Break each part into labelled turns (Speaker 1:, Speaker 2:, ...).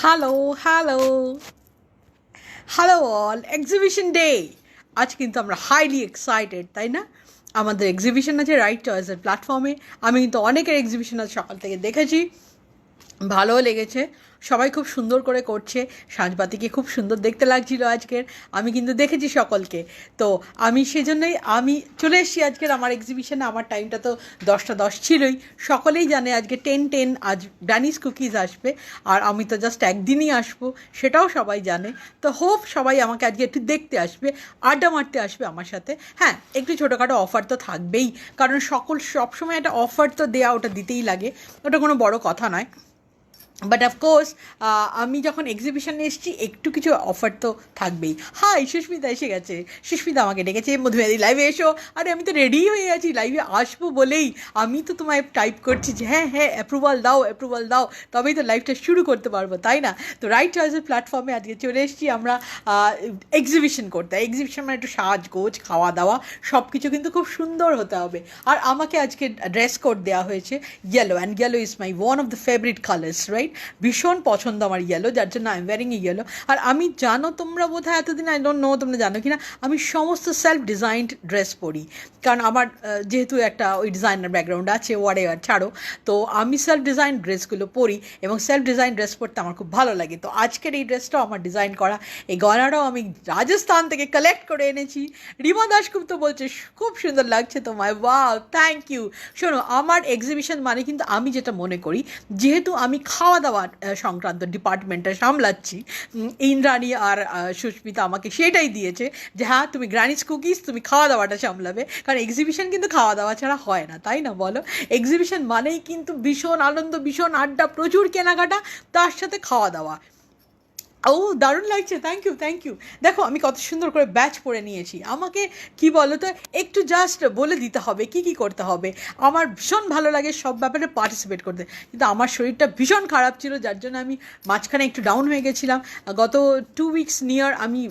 Speaker 1: Hello, hello, hello all exhibition day. আজ কিন্তু আমরা হাইলি এক্সাইটেড, তাই না? আমাদের এক্সিবিশন আছে রাইট চয়েসের প্ল্যাটফর্মে। আমি কিন্তু অনেকের এক্সিবিশন আজ সকাল থেকে দেখেছি, ভালোও লেগেছে। সবাই খুব সুন্দর করে করছে, সাজবাতিকে খুব সুন্দর দেখতে লাগছিল আজকের। আমি কিন্তু দেখেছি সকলকে। তো আমি সেজন্যই আমি চলে এসেছি আজকের আমার এক্সিবিশনে। আমার টাইমটা তো 10টা 10 ছিলই। সকলেই জানে আজকে 10:10 আজ ব্রাউনিজ কুকিজ আসবে, আর আমি তো জাস্ট একদিনই আসবো, সেটাও সবাই জানে। তো হোপ সবাই আমাকে আজকে একটু দেখতে আসবে, আড্ডা মারতে আসবে আমার সাথে। হ্যাঁ, একটু ছোটোখাটো অফার তো থাকবেই, কারণ সবসময় একটা অফার তো দেওয়া, ওটা দিতেই লাগে, ওটা কোনো বড় কথা নয়। বাট অফকোর্স আমি যখন এক্সিবিশনে এসেছি একটু কিছু অফার তো থাকবেই। হাই, সুস্মিতা এসে গেছে। সুস্মিতা আমাকে ডেকেছে, মধুমেদি লাইভে এসো। আরে আমি তো রেডি হয়ে আছি লাইভে আসবো বলেই। আমি তো তোমায় টাইপ করছি যে হ্যাঁ হ্যাঁ অ্যাপ্রুভাল দাও, অ্যাপ্রুভাল দাও, তবেই তো লাইভটা শুরু করতে পারবো, তাই না? তো রাইট চয়েসের প্ল্যাটফর্মে আজকে চলে এসেছি আমরা এক্সিবিশন করতে। এক্সিবিশন মানে একটু সাজগোজ, খাওয়া দাওয়া সব কিছু কিন্তু খুব সুন্দর হতে হবে। আর আমাকে আজকে ড্রেস কোড দেওয়া হয়েছে yellow, and yellow is my one of the favourite colours, right? ভীষণ পছন্দ আমার ইয়েলো, যার জন্য I am wearing a yellow. আর আমি জানো, তোমরা বোধহয় এতদিন আই ডোন্ট নো তোমরা জানো কি না, আমি সমস্ত সেলফ ডিজাইনড ড্রেস পরি, কারণ আমার যেহেতু একটা ওই ডিজাইনার ব্যাকগ্রাউন্ড আছে, ওয়ারেভার, ছাড়ো। তো আমি সেলফ ডিজাইন ড্রেসগুলো পরি, এবং সেলফ ডিজাইন ড্রেস পরতে আমার খুব ভালো লাগে। তো আজকের এই ড্রেসটাও আমার ডিজাইন করা, এই গয়নাটাও আমি রাজস্থান থেকে কালেক্ট করে এনেছি। রিমা দাশগুপ্ত বলছে খুব সুন্দর লাগছে তোমায়, ওয়াও, থ্যাংক ইউ। শোনো, আমার এক্সিবিশন মানে কিন্তু আমি যেটা মনে করি, যেহেতু আমি খাওয়া দাওয়ার সংক্রান্ত ডিপার্টমেন্টটা সামলাচ্ছি, ইন্দ্রাণী আর সুস্মিতা আমাকে সেটাই দিয়েছে যে হ্যাঁ, তুমি গ্রানিজ কুকিজ, তুমি খাওয়া দাওয়াটা সামলাবে, কারণ এক্সিবিশন কিন্তু খাওয়া দাওয়া ছাড়া হয় না, তাই না বলো? এক্সিবিশন মানেই কিন্তু ভীষণ আনন্দ, ভীষণ আড্ডা, প্রচুর কেনাকাটা, তার সাথে খাওয়া দাওয়া। ও, দারুণ লাগছে, থ্যাংক ইউ, থ্যাংক ইউ। দেখো আমি কত সুন্দর করে ব্যাচ পরে নিয়েছি। আমাকে কি বলো তো, একটু জাস্ট বলে দিতে হবে কি কি করতে হবে। আমার ভীষণ ভালো লাগে সব ব্যাপারে পার্টিসিপেট করতে, কিন্তু আমার শরীরটা ভীষণ খারাপ ছিল, যার জন্য আমি মাঝখানে একটু ডাউন হয়ে গেছিলাম। গত 2 উইকস নিয়ার আমি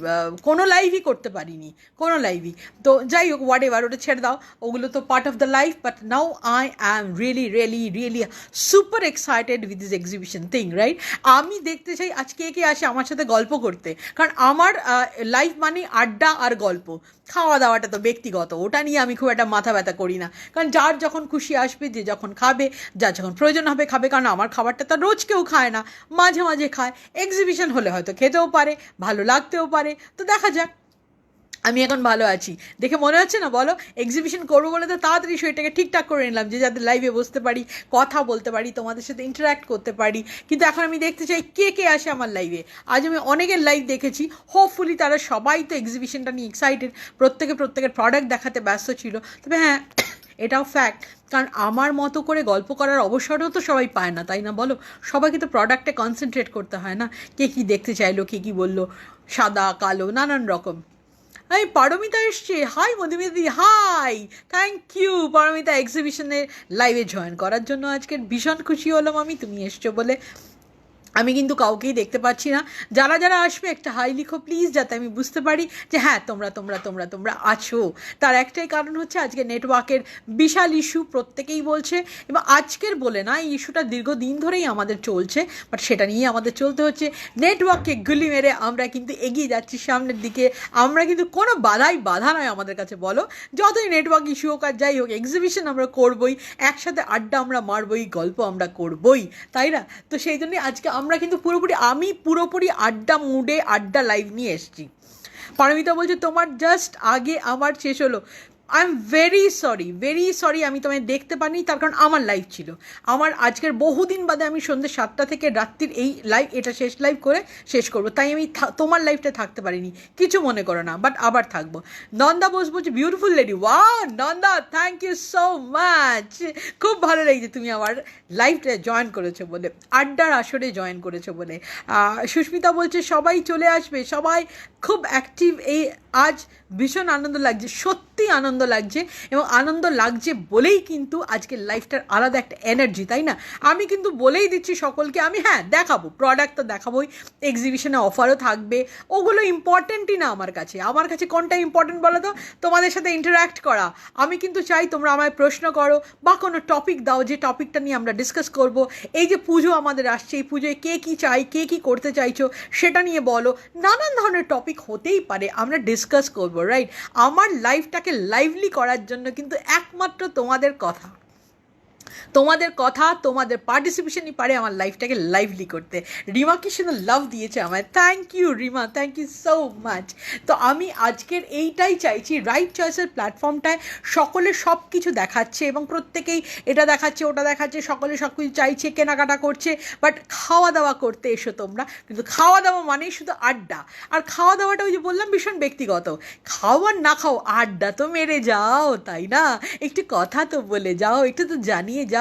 Speaker 1: কোনো লাইভই করতে পারিনি, কোনো লাইভই। তো যাই হোক, হোয়াট এভার, ওটা ছেড়ে দাও, ওগুলো তো part of the life. But now I am really really really super excited with this exhibition thing, right? আমি দেখতে চাই আজ কে কে আসে আমার সাথে গল্প করতে, কারণ আমার লাইফ মানে আড্ডা আর গল্প। খাওয়া দাওয়াটা তো ব্যক্তিগত, ওটা নিয়ে আমি খুব একটা মাথা ব্যথা করি না, কারণ যার যখন খুশি আসবে, যে যখন খাবে, যার যখন প্রয়োজন হবে খাবে, কারণ আমার খাবারটা তো রোজ কেউ খায় না, মাঝে মাঝে খায়। এক্সিবিশন হলে হয়তো খেতেও পারে, ভালো লাগতেও পারে, তো দেখা যাক। আমি এখন ভালো আছি দেখে মনে হচ্ছে না, বলো? এক্সিবিশন করবো বলে তো তাড়াতাড়ি শরীরটাকে ঠিকঠাক করে নিলাম, যে যাতে লাইভে বসতে পারি, কথা বলতে পারি, তোমাদের সাথে ইন্টারাক্ট করতে পারি। কিন্তু এখন আমি দেখতে চাই কে কে আসে আমার লাইভে। আজ আমি অনেকের লাইভ দেখেছি, হোপফুলি তারা সবাই তো এক্সিবিশনটা নিয়ে এক্সাইটেড, প্রত্যেকের প্রোডাক্ট দেখাতে ব্যস্ত ছিল। তবে হ্যাঁ, এটাও ফ্যাক্ট, কারণ আমার মতো করে গল্প করার অবসরও তো সবাই পায় না, তাই না বলো? সবাইকে তো প্রোডাক্টে কনসেন্ট্রেট করতে হয় না, কে কী দেখতে চাইলো, কে কী বললো, সাদা কালো নানান রকম। এই পারমিতা এসছে, hi Madhumita, hi, thank you Paromita এক্সিবিশনে লাইভে জয়েন করার জন্য। আজকের ভীষণ খুশি হলাম আমি, তুমি এসছো বলে। আমি কিন্তু কাউকেই দেখতে পাচ্ছি না। যারা যারা আসবে একটা হাই লিখো প্লিজ, যাতে আমি বুঝতে পারি যে হ্যাঁ তোমরা তোমরা তোমরা তোমরা আছো। তার একটাই কারণ হচ্ছে আজকে নেটওয়ার্কের বিশাল ইস্যু, প্রত্যেকেই বলছে। এবং আজকের বলে না, এই ইস্যুটা দীর্ঘদিন ধরেই আমাদের চলছে, বাট সেটা নিয়ে আমাদের চলতে হচ্ছে। নেটওয়ার্ককে গুলি মেরে আমরা কিন্তু এগিয়ে যাচ্ছি সামনের দিকে। আমরা কিন্তু কোনো বাধা নয় আমাদের কাছে, বলো? যতই নেটওয়ার্ক ইস্যু হোক আর যাই হোক, এক্সিবিশন আমরা করবই, একসাথে আড্ডা আমরা মারবই, গল্প আমরা করবই, তাই না? তো সেই জন্যই আজকে আমরা কিন্তু আমি পুরোপুরি আড্ডা মুডে, আড্ডা লাইভ নিয়ে এসেছি। পারমিতা বলছে তোমার জাস্ট আগে আমার শেষ হলো। আই এম ভেরি সরি, আমি তোমায় দেখতে পারিনি, তার কারণ আমার লাইভ ছিল। আমার আজকের বহুদিন বাদে আমি সন্ধ্যে 7টা থেকে রাত্রির এই লাইভ, এটা শেষ লাইভ করে শেষ করবো, তাই আমি তোমার লাইভটা থাকতে পারিনি, কিছু মনে করো না, বাট আবার থাকবো। নন্দা বোস বলছে beautiful lady, wow Nanda, thank you so much. খুব ভালো লেগেছে তুমি আমার লাইভটা জয়েন করেছো বলে, আড্ডার আসরে জয়েন করেছো বলে। সুস্মিতা বলছে সবাই চলে আসবে, সবাই খুব অ্যাক্টিভ। এই আজ ভীষণ আনন্দ লাগছে, সত্যি সত্যিই আনন্দ লাগছে, এবং আনন্দ লাগছে বলেই কিন্তু আজকের লাইফটার আলাদা একটা এনার্জি, তাই না? আমি কিন্তু বলেই দিচ্ছি সকলকে, আমি হ্যাঁ দেখাবো, প্রোডাক্ট তো দেখাবোই, এক্সিবিশনে অফারও থাকবে, ওগুলো ইম্পর্টেন্টই না আমার কাছে। আমার কাছে কোনটা ইম্পর্টেন্ট বলো তো? তোমাদের সাথে ইন্টারাক্ট করা। আমি কিন্তু চাই তোমরা আমায় প্রশ্ন করো বা কোনো টপিক দাও, যে টপিকটা নিয়ে আমরা ডিসকাস করব। এই যে পুজো আমাদের আসছে, এই পুজোয় কে কী চাই, কে কী করতে চাইছো সেটা নিয়ে বলো। নানান ধরনের টপিক হতেই পারে, আমরা ডিসকাস করবো, রাইট? আমার লাইফটাকে লাইভলি করার জন্য কিন্তু একমাত্র তোমাদের কথা, তোমাদের কথা, তোমাদের পার্টিসিপেশনই পারে আমার লাইফটাকে লাইভলি করতে। রিমা কি সুন্দর লাভ দিয়েছে আমায়, thank you Rima, thank you so much. তো আমি আজকের এইটাই চাইছি, রাইট চয়েসের প্ল্যাটফর্মটায় সকলে সব কিছু দেখাচ্ছে এবং প্রত্যেকেই এটা দেখাচ্ছে ওটা দেখাচ্ছে, সকলে সব কিছু চাইছে, কেনাকাটা করছে, বাট খাওয়া দাওয়া করতে এসো তোমরা। কিন্তু খাওয়া দাওয়া মানেই শুধু আড্ডা, আর খাওয়া দাওয়াটা ওই যে বললাম ভীষণ ব্যক্তিগত, খাও আর না খাও আড্ডা তো মেরে যাও, তাই না? একটু কথা তো বলে যাও, একটু তো জানিয়ে যাও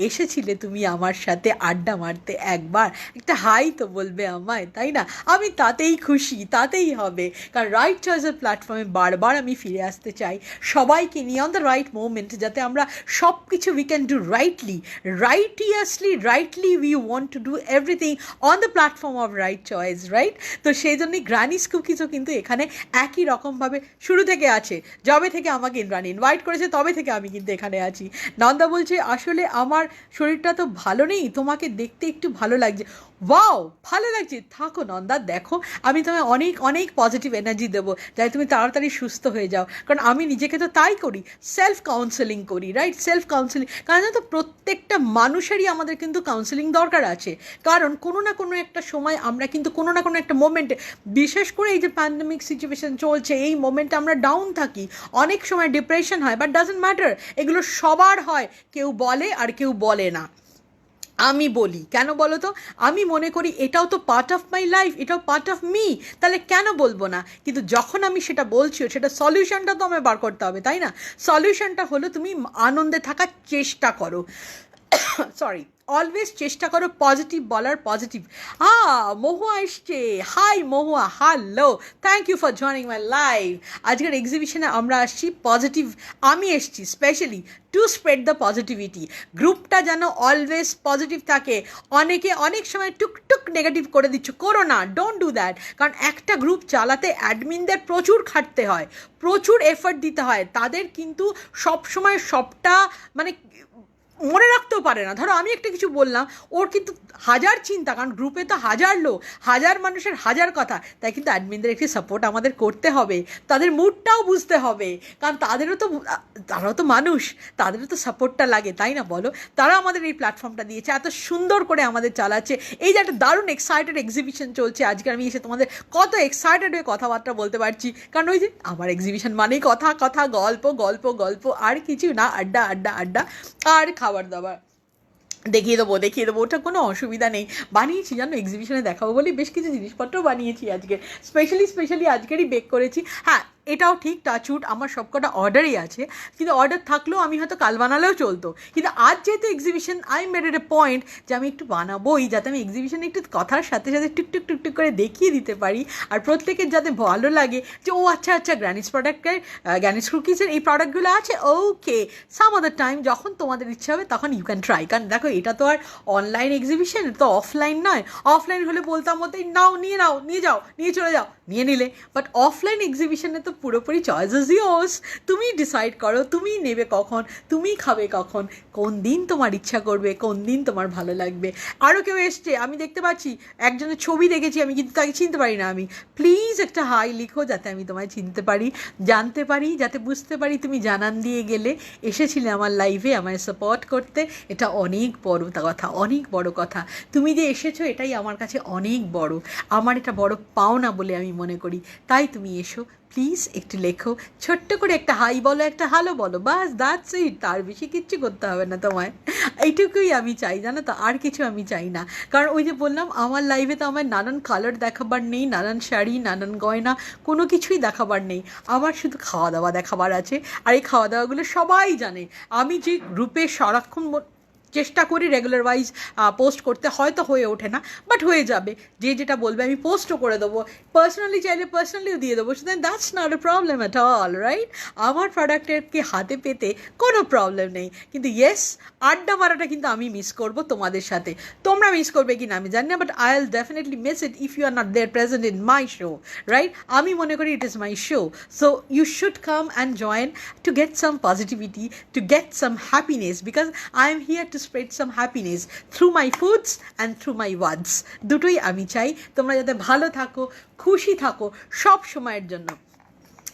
Speaker 1: এসেছিলে তুমি আমার সাথে আড্ডা মারতে, একবার একটা হাই তো বলবে আমায়, তাই না? আমি তাতেই খুশি, তাতেই হবে। কারণ রাইট চয়েসের প্ল্যাটফর্মে বারবার আমি ফিরে আসতে চাই সবাইকে নিয়ে অন দ্য রাইট মোমেন্ট, যাতে আমরা সব কিছু we can do rightly we want to do everything on the platform of right choice, right? তো সেই জন্যই গ্রানিস কুকিজও কিন্তু এখানে একই রকমভাবে শুরু থেকে আছে, যবে থেকে আমাকে ইমরান ইনভাইট করেছে তবে থেকে আমি কিন্তু এখানে আছি। নন্দা বলছে আসলে আমার শরীরটা তো ভালো নেই, তোমাকে দেখতে একটু ভালো লাগছে। ওয়াও, ভালো লাগছে, থাকো নন্দা, দেখো আমি তোমায় অনেক অনেক পজিটিভ এনার্জি দেবো যাতে তুমি তাড়াতাড়ি সুস্থ হয়ে যাও। কারণ আমি নিজেকে তো তাই করি, সেলফ কাউন্সেলিং করি, রাইট? সেলফ কাউন্সেলিং, কারণ জানো তো প্রত্যেকটা মানুষেরই আমাদের কিন্তু কাউন্সেলিং দরকার আছে। কারণ কোনো না কোনো একটা সময় আমরা কিন্তু কোনো না কোনো একটা মোমেন্টে, বিশেষ করে এই যে প্যান্ডেমিক সিচুয়েশন চলছে এই মোমেন্টে আমরা ডাউন থাকি, অনেক সময় ডিপ্রেশন হয়, বাট ডাজন্ট ম্যাটার, এগুলো সবার হয়, কেউ বলে আর কেউ বলে না। আমি বলি কেন বলো তো? আমি মনে করি এটাও তো পার্ট অফ মাই লাইফ, এটাও পার্ট অফ মি, তাহলে কেন বলবো না? কিন্তু যখন আমি সেটা বলছি সেটা সলিউশনটা তো আমায় বার করতে হবে, তাই না? সলিউশনটা হলো তুমি আনন্দে থাকার চেষ্টা করো, সরি, অলওয়েজ চেষ্টা করো পজিটিভ বলার, পজিটিভ। মহুয়া এসছে, hi Mahua, hello, thank you for joining my live. আজকের এক্সিবিশনে আমরা আসছি পজিটিভ, আমি এসছি specially to spread the positivity. গ্রুপটা যেন অলওয়েজ পজিটিভ থাকে। অনেকে অনেক সময় টুকটুক নেগেটিভ করে দিচ্ছ, করো না, ডোন্ট ডু দ্যাট। কারণ একটা গ্রুপ চালাতে অ্যাডমিনদের প্রচুর খাটতে হয়, প্রচুর এফর্ট দিতে হয়, তাদের কিন্তু সবসময় সবটা মানে মনে রাখতেও পারে না। ধরো আমি একটা কিছু বললাম, ওর কিন্তু হাজার চিন্তা, কারণ গ্রুপে তো হাজার লোক, হাজার মানুষের হাজার কথা, তাই কিন্তু অ্যাডমিনদের একটি সাপোর্ট আমাদের করতে হবে, তাদের মুডটাও বুঝতে হবে, কারণ তারাও তো মানুষ, তাদেরও তো সাপোর্টটা লাগে, তাই না বলো? তারা আমাদের এই প্ল্যাটফর্মটা দিয়েছে, এত সুন্দর করে আমাদের চালাচ্ছে। এই যে একটা দারুণ এক্সাইটেড এক্সিবিশন চলছে, আজকে আমি এসে তোমাদের কত এক্সাইটেড হয়ে কথাবার্তা বলতে পারছি, কারণ ওই যে আমার এক্সিবিশন মানেই কথা কথা, গল্প গল্প গল্প, আর কিছু না, আড্ডা আড্ডা আড্ডা, আর খাবার দাবার দেখিয়ে দেবো, ওটা কোনো অসুবিধা নেই। বানিয়েছি জানো, এক্সিবিশনে দেখাবো বলে বেশ কিছু জিনিসপত্র বানিয়েছি আজকে, স্পেশালি আজকেরই বেক করেছি। হ্যাঁ, এটাও ঠিক, টাচউড আমার সবকটা অর্ডারই আছে, কিন্তু অর্ডার থাকলেও আমি হয়তো কাল বানালেও চলতো, কিন্তু আজ যেহেতু exhibition I made at A point যে আমি একটু বানাবোই, যাতে আমি এক্সিবিশনে একটু কথার সাথে সাথে টুকটুক টুকটুক করে দেখিয়ে দিতে পারি, আর প্রত্যেকের যাতে ভালো লাগে যে ও আচ্ছা আচ্ছা গ্রানিস কুকিজের এই প্রোডাক্টগুলো আছে, ওকে সাম আদার টাইম যখন তোমাদের ইচ্ছা হবে তখন ইউ ক্যান ট্রাই। কারণ দেখো এটা তো আর অনলাইন এক্সিবিশন, তো অফলাইন নয়। অফলাইন হলে বলতাম মতো নিয়ে চলে যাও, নিয়ে নিলে, বাট অফলাইন এক্সিবিশনে তো পুরোপুরি চয়েস ইজ ইয়োর্স, তুমি ডিসাইড করো তুমি নেবে কখন, তুমি খাবে কখন, কোন দিন তোমার ইচ্ছা করবে, কোন দিন তোমার ভালো লাগবে। আরও কেউ এসছে আমি দেখতে পাচ্ছি, একজনের ছবি দেখেছি আমি, কিন্তু তাকে চিনতে পারি না আমি। প্লিজ একটা হাই লিখো যাতে আমি তোমায় চিনতে পারি, জানতে পারি, যাতে বুঝতে পারি তুমি জানান দিয়ে গেলে এসেছিলে আমার লাইভে আমায় সাপোর্ট করতে। এটা অনেক বড় কথা, অনেক বড় কথা। তুমি যে এসেছো এটাই আমার কাছে অনেক বড়, আমার এটা বড় পাওনা বলে আমি মনে করি। তাই তুমি এসো, প্লিজ একটু লেখো, ছোট্ট করে একটা হাই বলো, একটা হ্যালো বলো, বাস দ্যাটস ইট, তার বেশি কিচ্ছু করতে হবে না তোমায়। এইটুকুই আমি চাই, জানো তো, আর কিছু আমি চাই না। কারণ ওই যে বললাম আমার লাইভে তো আমার নানান কালার দেখাবার নেই, নানান শাড়ি, নানান গয়না, কোনো কিছুই দেখাবার নেই, আমার শুধু খাওয়া দাওয়া দেখাবার আছে। আর এই খাওয়া দাওয়াগুলো সবাই জানে, আমি যে গ্রুপে সারাক্ষণ চেষ্টা করি রেগুলার ওয়াইজ পোস্ট করতে, হয়তো হয়ে ওঠে না, বাট হয়ে যাবে। যে যেটা বলবে আমি পোস্টও করে দেবো, পার্সোনালি চাইলে পার্সোনালিও দিয়ে দেবো, সুতরাং that's not a problem at all, right? আমার প্রোডাক্টেরকে হাতে পেতে কোনো প্রবলেম নেই। কিন্তু ইয়েস, আড্ডা মারাটা কিন্তু আমি মিস করবো তোমাদের সাথে। তোমরা মিস করবে কি না আমি জানি না, but I will definitely miss it if you are not there present in my show, right? আমি মনে করি it is my show, so you should come and join to get some positivity, to get some happiness, because I am here to spread some happiness through my foods and through my words. দুটোই আমি চাই তোমরা যাতে ভালো থাকো, খুশি থাকো সব সময়ের জন্য।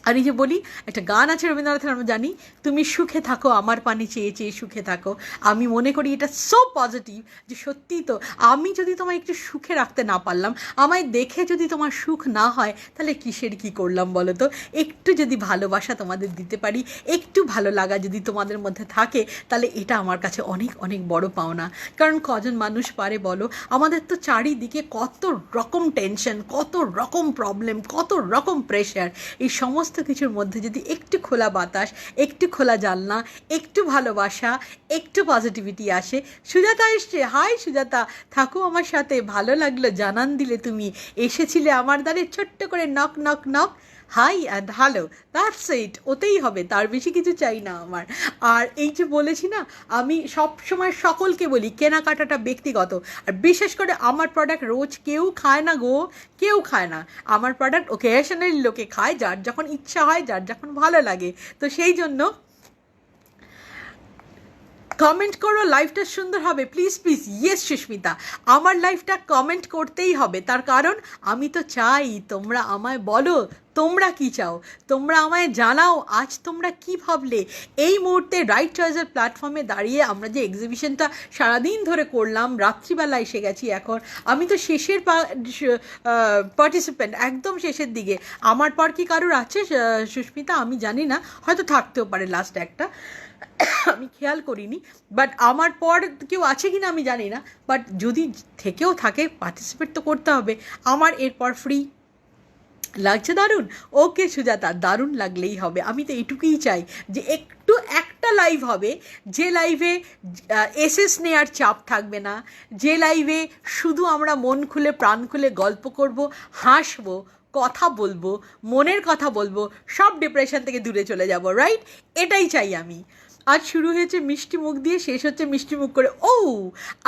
Speaker 1: আর এই যে বলি, একটা গান আছে রবীন্দ্রনাথের, আমরা জানি, তুমি সুখে থাকো আমার পানে চেয়ে চেয়ে সুখে থাকো। আমি মনে করি এটা সো পজিটিভ যে সত্যিই তো আমি যদি তোমায় একটু সুখে রাখতে না পারলাম, আমায় দেখে যদি তোমার সুখ না হয়, তাহলে কিসের কী করলাম বলো তো? একটু যদি ভালোবাসা তোমাদের দিতে পারি, একটু ভালো লাগা যদি তোমাদের মধ্যে থাকে, তাহলে এটা আমার কাছে অনেক অনেক বড় পাওনা। কারণ কজন মানুষ পারে বলো? আমাদের তো চারিদিকে কত রকম টেনশন, কত রকম প্রবলেম, কত রকম প্রেশার। এই সমস্ত কিছুর মধ্যে যদি একটু খোলা বাতাস, একটু খোলা জানলা, একটু ভালোবাসা, একটু পজিটিভিটি আসে। সুজাতা এসছে, হাই সুজাতা, থাকো আমার সাথে, ভালো লাগলো জানান দিলে, তুমি এসেছিলে আমার দ্বারে, ছোট্ট করে knock knock knock, hi and hello, that's it, ওতেই হবে, তার বেশি কিছু চাই না আমার। আর এই যে বলেছি না, আমি সব সময় সকলকে বলি কেনাকাটাটা ব্যক্তিগত, আর বিশেষ করে আমার প্রোডাক্ট রোজ কেউ খায় না গো, কেউ খায় না। আমার প্রোডাক্ট ওকেশনালি লোকে খায়, যার যখন ইচ্ছা হয়, যার যখন ভালো লাগে। তো সেই জন্য কমেন্ট করো, লাইফটা সুন্দর হবে, প্লিজ প্লিজ। ইয়েস সুস্মিতা, আমার লাইফটা কমেন্ট করতেই হবে, তার কারণ আমি তো চাই তোমরা আমায় বলো তোমরা কি চাও, তোমরা আমায় জানাও আজ তোমরা কি ভাবলে। এই মুহূর্তে রাইট চয়েসের প্ল্যাটফর্মে দাঁড়িয়ে আমরা যে এক্সিবিশনটা সারাদিন ধরে করলাম, রাত্রিবেলা এসে গেছি এখন, আমি তো শেষের পার্টিসিপেন্ট, একদম শেষের দিকে। আমার পর কি কারোর আছে সুস্মিতা আমি জানি না, হয়তো থাকতেও পারে লাস্ট একটা, আমি খেয়াল করিনি, বাট আমার পর কেউ আছে কি না আমি জানি না, বাট যদি থেকেও থাকে পার্টিসিপেট তো করতে হবে। আমার এরপর ফ্রি লাগছে, দারুণ। ওকে সুজাতা, দারুণ লাগলেই হবে, আমি তো এটুকুই চাই যে একটু একটা লাইভ হবে, যে লাইভে এসএস নেওয়ার চাপ থাকবে না, যে লাইভে শুধু আমরা মন খুলে প্রাণ খুলে গল্প করব, হাসবো, কথা বলবো, মনের কথা বলবো, সব ডিপ্রেশন থেকে দূরে চলে যাব, রাইট? এটাই চাই আমি। আজ শুরু হয়েছে মিষ্টি মুখ দিয়ে, শেষ হচ্ছে মিষ্টি মুখ করে। ও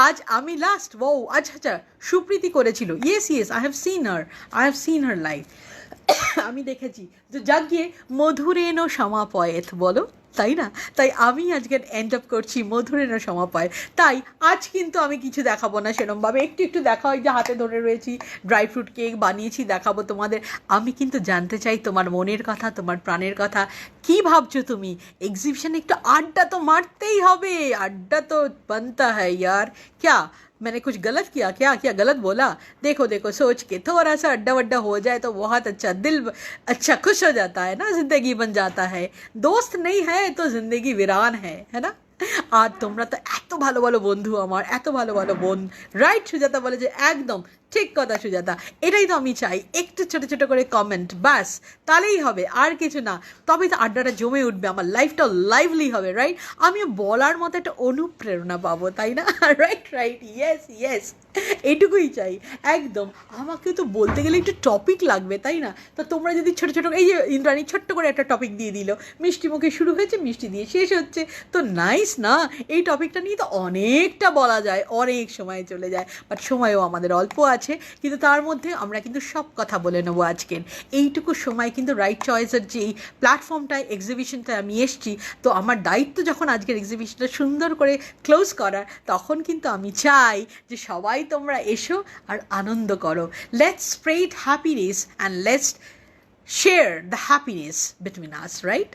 Speaker 1: আজ আমি লাস্ট, ও আচ্ছা আচ্ছা, সুপ্রীতি করেছিল, yes yes, I have seen her live, আমি দেখেছি। তো যাক গিয়ে মধুরেণ সমাপয়েত বলো, তাই না? তাই আমি আজকে এন্ড আপ করছি মধুরেণ সমাপয়েত। তাই আজ কিন্তু আমি কিছু দেখাবো না সেরমভাবে, একটু একটু দেখা হয় যে হাতে ধরে রয়েছি, ড্রাই ফ্রুট কেক বানিয়েছি, দেখাবো তোমাদের। আমি কিন্তু জানতে চাই তোমার মনের কথা, তোমার প্রাণের কথা, কি ভাবছো তুমি। এক্সিবিশনে একটু আড্ডা তো মারতেই হবে, আড্ডা তো बनता है यार। क्या मैंने कुछ गलत किया, क्या क्या गलत बोला? देखो देखो, सोच के थोड़ा सा अड्डा वड्डा हो जाए तो बहुत अच्छा, दिल अच्छा खुश हो जाता है ना, जिंदगी बन जाता है। दोस्त नहीं है तो जिंदगी वीरान है ना? আর তোমরা তো এত ভালো ভালো বন্ধু আমার, এত ভালো ভালো বোন, রাইট? সুজাতা বলে যে একদম ঠিক কথা সুজাতা, এটাই তো আমি চাই, একটু ছোটো ছোটো করে কমেন্ট, ব্যাস, তাহলেই হবে, আর কিছু না। তবেই তো আড্ডাটা জমে উঠবে, আমার লাইফটাও লাইভলি হবে, রাইট? আমিও বলার মতো একটা অনুপ্রেরণা পাবো, তাই না? রাইট রাইট, ইয়েস ইয়েস, এটুকুই চাই একদম। আমাকে তো বলতে গেলে একটু টপিক লাগবে, তাই না? তো তোমরা যদি ছোটো ছোটো, এই যে ইন্দ্রাণী ছোট্ট করে একটা টপিক দিয়ে দিল, মিষ্টি মুখে শুরু হয়েছে, মিষ্টি দিয়ে শেষ হচ্ছে, তো নাইস না? এই টপিকটা নিয়ে তো অনেকটা বলা যায়, অনেক সময় চলে যায়, বাট সময়ও আমাদের অল্প আছে, কিন্তু তার মধ্যে আমরা কিন্তু সব কথা বলে নেবো আজকের এইটুকু সময়। কিন্তু রাইট চয়েসের যে এই প্ল্যাটফর্মটায় এক্সিবিশনটায় আমি এসছি, তো আমার দায়িত্ব যখন আজকের এক্সিবিশনটা সুন্দর করে ক্লোজ করার, তখন কিন্তু আমি চাই যে সবাই তোমরা এসো আর আনন্দ করো। Let's spread happiness and let's share the happiness between us, right?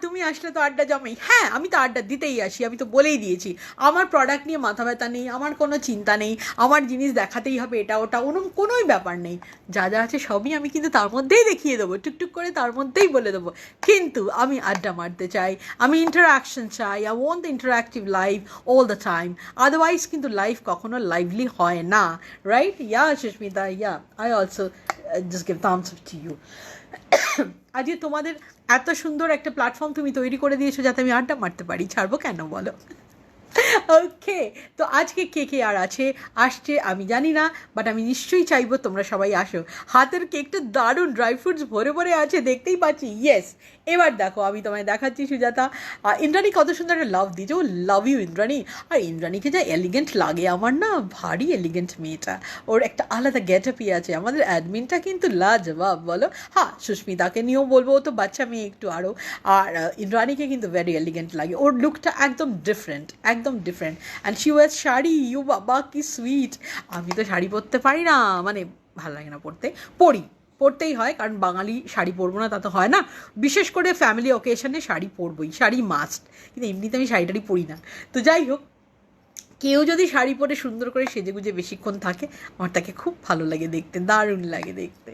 Speaker 1: তুমি আসলে তো আড্ডা জমেই, হ্যাঁ আমি তো আড্ডা দিতেই আসি, আমি তো বলেই দিয়েছি আমার প্রোডাক্ট নিয়ে মাথা ব্যথা নেই, আমার কোনো চিন্তা নেই, আমার জিনিস দেখাতেই হবে এটা ওটা, কোনোই ব্যাপার নেই, যা যা আছে সবই আমি কিন্তু তার মধ্যেই দেখিয়ে দেবো, টুকটুক করে তার মধ্যেই বলে দেবো। কিন্তু আমি আড্ডা মারতে চাই, আমি ইন্টারাকশন চাই, I want the interactive life all the time, otherwise কিন্তু লাইফ কখনো লাইভলি হয় না, right? Yeah Sushmita, yeah, I also just give thumbs up to you. আজকে তোমাদের এত সুন্দর একটা প্ল্যাটফর্ম তুমি তৈরি করে দিয়েছো যাতে আমি আড্ডা মারতে পারি, ছাড়বো কেন বলো? ওকে, তো আজকে কে কে আর আসছে আমি জানি না, বাট আমি নিশ্চয়ই চাইবো তোমরা সবাই আসো। হাতের কেকটা দারুণ, ড্রাই ফ্রুটস ভরে ভরে আছে, দেখতেই পাচ্ছি। ইয়েস, এবার দেখো আমি তোমায় দেখাচ্ছি সুজাতা। ইন্দ্রাণী কত সুন্দর একটা লাভ দিয়েছে, ও লাভ ইউ ইন্দ্রাণী। আর ইন্দ্রাণীকে যা এলিগেন্ট লাগে আমার না, ভারী এলিগেন্ট মেয়েটা, ওর একটা আলাদা গেটআপই আছে। আমাদের অ্যাডমিনটা কিন্তু লাজবাব, বলো। হ্যাঁ, সুস্মিতাকে নিয়েও বলবো, ও তো বাচ্চা মেয়ে একটু আরও। আর ইন্দ্রাণীকে কিন্তু ভেরি এলিগেন্ট লাগে, ওর লুকটা একদম ডিফারেন্ট, একদম different. And she was sari, you বাবা কি সুইট। আমি তো শাড়ি পরতে পারি না, মানে ভালো লাগে না পরতে, পরতেই হয়, কারণ বাঙালি শাড়ি পরবো না তা তো হয় না। বিশেষ করে ফ্যামিলি ওকেশনে শাড়ি পরবই, শাড়ি মাস্ট। কিন্তু এমনিতে আমি শাড়িটারি পরি না। তো যাই হোক, কেউ যদি শাড়ি পরে সুন্দর করে সেজেগুজে বেশিক্ষণ থাকে, আমার তাকে খুব ভালো লাগে দেখতে, দারুণ লাগে দেখতে।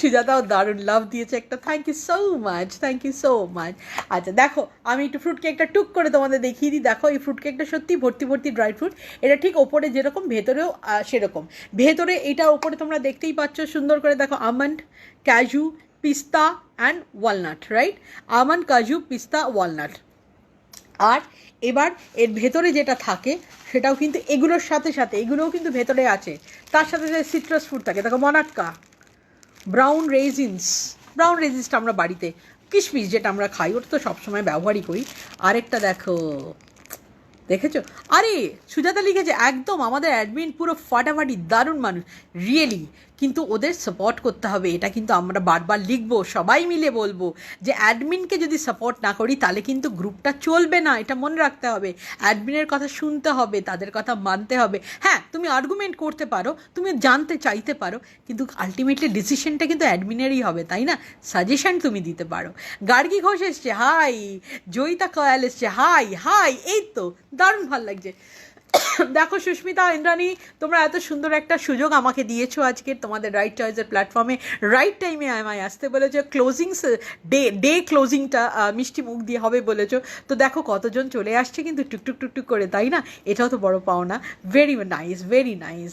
Speaker 1: সুজাতাও দারুণ লাভ দিয়েছে একটা, thank you so much, thank you so much. আচ্ছা দেখো, আমি একটু ফ্রুট কেকটা টুক করে তোমাদের দেখিয়ে দিই। দেখো এই ফ্রুট কেকটা সত্যি ভর্তি ভর্তি ড্রাই ফ্রুট। এটা ঠিক ওপরে যেরকম ভেতরেও সেরকম। ভেতরে এইটার ওপরে তোমরা দেখতেই পাচ্ছ সুন্দর করে, দেখো আমন্ড, ক্যাজু, পিস্তা অ্যান্ড ওয়ালনাট, রাইট? আমন্ড, কাজু, পিস্তা, ওয়ালনাট। আর এবার এর ভেতরে যেটা থাকে সেটাও কিন্তু এগুলোর সাথে সাথে, এগুলোও কিন্তু ভেতরে আছে। তার সাথে সাথে সিট্রাস ফ্রুট থাকে, দেখো মনাক্কা, ব্রাউন রেজিন্সটা আমরা বাড়িতে, কিশমিশ যেটা আমরা খাই ওটা তো সবসময় ব্যবহারই করি। আরেকটা দেখো, দেখেছো? আরে সুজাতা লিখেছে একদম আমাদের অ্যাডমিন পুরো ফাটাফাটি, দারুণ মানুষ, রিয়েলি। কিন্তু ওদের সাপোর্ট করতে হবে, এটা কিন্তু আমরা বারবার লিখবো, সবাই মিলে বলবো যে অ্যাডমিনকে যদি সাপোর্ট না করি তাহলে কিন্তু গ্রুপটা চলবে না, এটা মনে রাখতে হবে। অ্যাডমিনের কথা শুনতে হবে, তাদের কথা মানতে হবে। হ্যাঁ, তুমি আর্গুমেন্ট করতে পারো, তুমি জানতে চাইতে পারো, কিন্তু আলটিমেটলি ডিসিশনটা কিন্তু অ্যাডমিনেরই হবে, তাই না? সাজেশন তুমি দিতে পারো। গার্গী ঘোষ এসছে, হাই। জয়িতা কয়াল এসছে, হাই হাই। এই তো দারুণ ভালো লাগছে। দেখো সুস্মিতা, ইন্দ্রাণী, তোমরা এত সুন্দর একটা সুযোগ আমাকে দিয়েছো আজকে তোমাদের রাইট চয়েসের প্ল্যাটফর্মে, রাইট টাইমে আমায় আসতে বলেছো। ডে ক্লোজিংটা মিষ্টি মুখ দিয়ে হবে বলেছো। তো দেখো কতজন চলে আসছে কিন্তু টুকটুক টুকটুক করে, তাই না? এটাও তো বড় পাওনা। Very nice, very nice.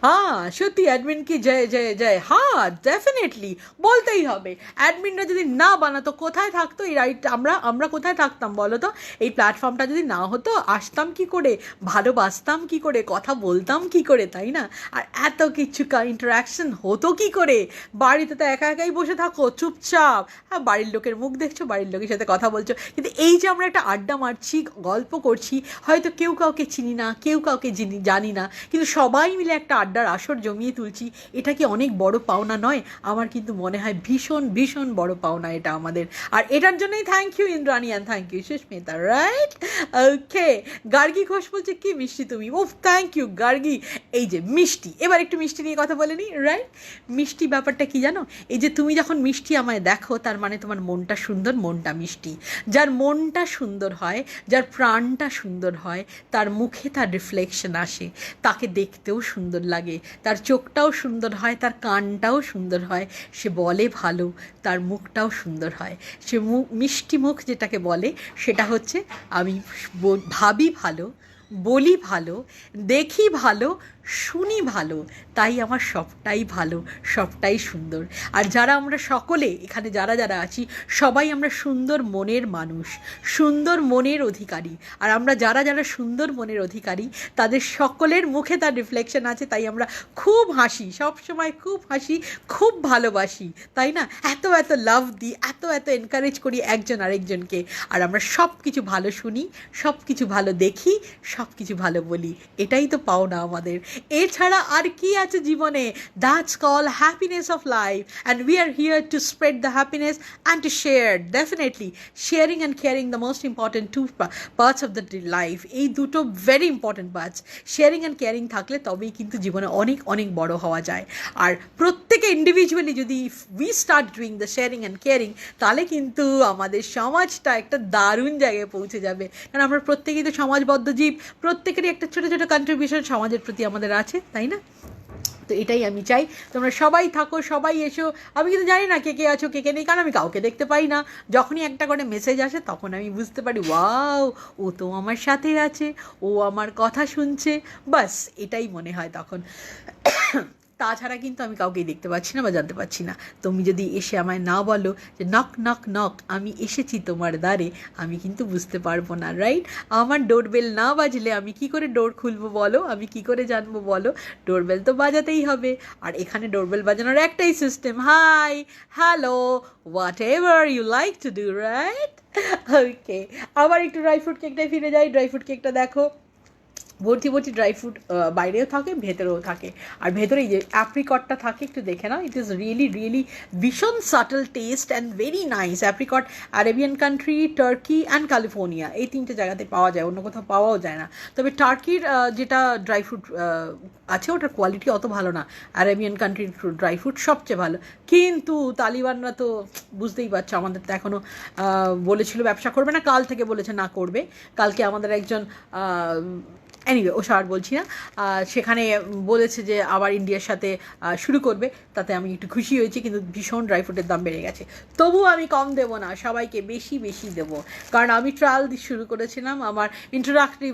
Speaker 1: হ্যাঁ সত্যি, অ্যাডমিন কি জয় জয় জয়। হ্যাঁ ডেফিনেটলি বলতেই হবে। অ্যাডমিনরা যদি না বানাতো কোথায় থাকতো এই রাইট, আমরা কোথায় থাকতাম বলো তো? এই প্ল্যাটফর্মটা যদি না হতো, আসতাম কি করে, ভালোবাসতাম কি করে, কথা বলতাম কি করে, তাই না? আর এত কিছু ইন্টারাকশন হতো কি করে? বাড়িতে তো একা একাই বসে থাকো চুপচাপ, হ্যাঁ বাড়ির লোকের মুখ দেখছো, বাড়ির লোকের সাথে কথা বলছো, কিন্তু এই যে আমরা একটা আড্ডা মারছি, গল্প করছি, হয়তো কেউ কাউকে চিনি না, কেউ কাউকে জানি না, কিন্তু সবাই মিলে একটা আড্ডার আসর জমিয়ে তুলছি, এটা কি অনেক বড় পাওনা নয়? আমার কিন্তু মনে হয় ভীষণ ভীষণ বড় পাওনা এটা আমাদের। আর এটার জন্যই thank you Indrani and thank you Susmita, right? Okay, Gargi Ghosh বলছে কি মিষ্টি তুমি, ও থ্যাংক ইউ গার্গী। এই যে মিষ্টি, এবার একটু মিষ্টি নিয়ে কথা বলে নিই, রাইট? মিষ্টি ব্যাপারটা কি জানো? এই যে তুমি যখন মিষ্টি আমায় দেখো, তার মানে তোমার মনটা সুন্দর, মনটা মিষ্টি। যার মনটা সুন্দর হয়, যার প্রাণটা সুন্দর হয়, তার মুখে তার রিফ্লেকশন আসে, তাকে দেখতেও সুন্দর লাগে, তার চোখটাও সুন্দর হয়, তার কানটাও সুন্দর হয়, সে বলে ভালো, তার মুখটাও সুন্দর হয়। সে মিষ্টি মুখ যেটাকে বলে, সেটা হচ্ছে আমি ভাবি ভালো, বলি ভালো, দেখি ভালো, শুনি ভালো, তাই আমার সবটাই ভালো, সবটাই সুন্দর। আর যারা আমরা সকলে এখানে যারা যারা আছি, সবাই আমরা সুন্দর মনের মানুষ, সুন্দর মনের অধিকারী। আর আমরা যারা যারা সুন্দর মনের অধিকারী, তাদের সকলের মুখে তার রিফ্লেকশন আছে, তাই আমরা খুব হাসি, সবসময় খুব হাসি, খুব ভালোবাসি, তাই না? এত এত লাভ দিই, এত এত এনকারেজ করি একজন আরেকজনকে। আর আমরা সব কিছু ভালো শুনি, সব কিছু ভালো দেখি, সব কিছু ভালো বলি, এটাই তো পাওনা আমাদের। এছাড়া আর কি আছে জীবনে? That's call happiness of life, and we are here to spread the happiness and to share. Definitely sharing and caring the most important to parts of the life. এই দুটো very important parts. Sharing and caring থাকলে তবেই কিন্তু জীবনে অনেক অনেক বড় হওয়া যায়। আর প্রত্যেকে ইন্ডিভিজুয়ালি যদি we start doing the sharing and caring, তাহলে কিন্তু আমাদের সমাজটা একটা দারুণ জায়গায় পৌঁছে যাবে। কারণ আমরা প্রত্যেকেই তো সমাজবদ্ধ জীব, প্রত্যেকেরই একটা ছোটো ছোটো কন্ট্রিবিউশন সমাজের প্রতি আমাদের আছে, তাই না? তো এটাই আমি চাই, তোমরা সবাই থাকো, সবাই এসো। আমি কিন্তু জানি না কে কে আছো, কে কে নেই, কারণ আমি কাউকে দেখতে পাই না। যখনই একটা করে মেসেজ আসে তখন আমি বুঝতে পারি, ওয়াও ও তো আমার সাথে আছে, ও আমার কথা শুনছে, বাস এটাই মনে হয় তখন। তাছাড়া কিন্তু আমি কাউকেই দেখতে পাচ্ছি না বা জানতে পারছি না। তুমি যদি এসে আমায় না বলো যে নক নক নক, আমি এসেছি তোমার দ্বারে, আমি কিন্তু বুঝতে পারবো না, রাইট? আমার ডোরবেল না বাজলে আমি কি করে ডোর খুলবো বলো, আমি কি করে জানবো বলো? ডোরবেল তো বাজাতেই হবে। আর এখানে ডোরবেল বাজানোর একটাই system, hi, hello, whatever you like to do, right? Okay, আবার একটু ড্রাই ফ্রুট কেকটায় ফিরে যাই। ড্রাই ফ্রুট কেকটা দেখো, ভর্তি ভর্তি ড্রাই ফ্রুট বাইরেও থাকে, ভেতরেও থাকে। আর ভেতরে এই যে অ্যাপ্রিকটটা থাকে, একটু দেখে নাও, ইট ইজ রিয়েলি রিয়েলি ভীষণ subtle test and very nice. Apricot Arabian country, turkey and California, এই তিনটে জায়গাতে পাওয়া যায়, অন্য কোথাও পাওয়াও যায় না। তবে টার্কির যেটা ড্রাই ফ্রুট আছে ওটার কোয়ালিটি অত ভালো না, আরেবিয়ান কান্ট্রির ড্রাই ফ্রুট সবচেয়ে ভালো। কিন্তু তালিবানরা তো বুঝতেই পারছো, আমাদের তো এখনও বলেছিল ব্যবসা করবে না, কাল থেকে বলেছে না করবে। কালকে আমাদের একজন এনিওয়ে ও আর বলছি না, সেখানে বলেছে যে আবার ইন্ডিয়ার সাথে শুরু করবে, তাতে আমি একটু খুশি হয়েছি। কিন্তু ভীষণ ড্রাই ফ্রুটের দাম বেড়ে গেছে, তবুও আমি কম দেবো না, সবাইকে বেশি বেশি দেবো, কারণ আমি ট্রায়াল দিয়ে শুরু করেছিলাম, আমার interactive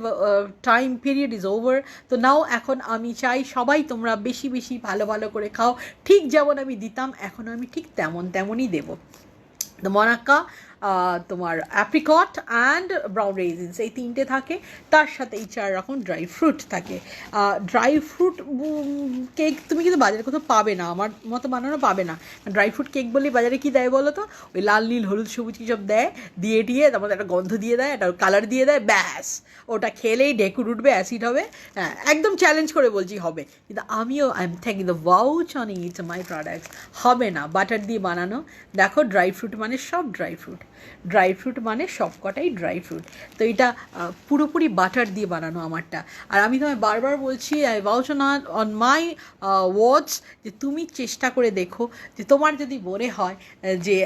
Speaker 1: time period is over. তো নাও এখন আমি চাই সবাই তোমরা বেশি বেশি ভালো ভালো করে খাও, ঠিক যেমন আমি দিতাম এখন আমি ঠিক তেমনই দেবো। তো মনাক্কা, তোমার অ্যাপ্রিকট অ্যান্ড ব্রাউন রেজিনস, এই তিনটে থাকে, তার সাথে এই 4 রকম ড্রাই ফ্রুট থাকে। ড্রাই ফ্রুট কেক তুমি কিন্তু বাজারে কোথাও পাবে না, আমার মতো বানানো পাবে না। ড্রাই ফ্রুট কেক বলে বাজারে কী দেয় বলো তো, ওই লাল নীল হলুদ সবুজ কী সব দেয়, দিয়ে তার মধ্যে একটা গন্ধ দিয়ে দেয়, একটা কালার দিয়ে দেয়, ব্যাস ওটা খেলেই ঢেকুর উঠবে, অ্যাসিড হবে। হ্যাঁ, একদম চ্যালেঞ্জ করে বলছি হবে, কিন্তু আমিও I am thanking the ভাউচ on it's my products. হবে না, বাটার দিয়ে বানানো। দেখো, ড্রাই ফ্রুট মানে সব ড্রাই ফ্রুট, ড্রাই ফ্রুট মানে সব কটাই ড্রাই ফ্রুট। তো এটা পুরোপুরি বাটার দিয়ে বানানো আমারটা। আর আমি তোমায় বারবার বলছি, আই ভাউচ অন মাই ওয়ার্ডস, যে তুমি চেষ্টা করে দেখো, যে তোমার যদি মনে হয় যে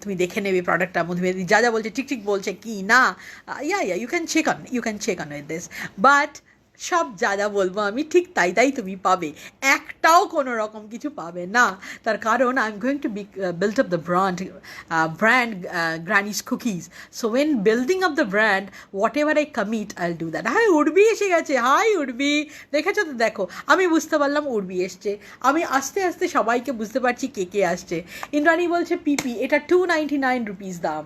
Speaker 1: তুমি দেখে নেবে প্রোডাক্টটা মধ্যে যা যা বলছে ঠিক ঠিক বলছে কি না, you can check on with this, but সব যা যা বলবো আমি ঠিক তাই তুমি পাবে, একটাও কোনো রকম কিছু পাবে না। তার কারণ I am going to build up the brand Granny's Cookies. So when building up the brand, whatever I commit, I'll do that. Hi Urbi এসে গেছে, হাই উর্বি, দেখেছো তো? দেখো, আমি বুঝতে পারলাম উর্বি এসছে, আমি আস্তে আস্তে সবাইকে বুঝতে পারছি কে আসছে। ইন্দ্রাণী বলছে পিপি, এটা 299 রুপিস দাম,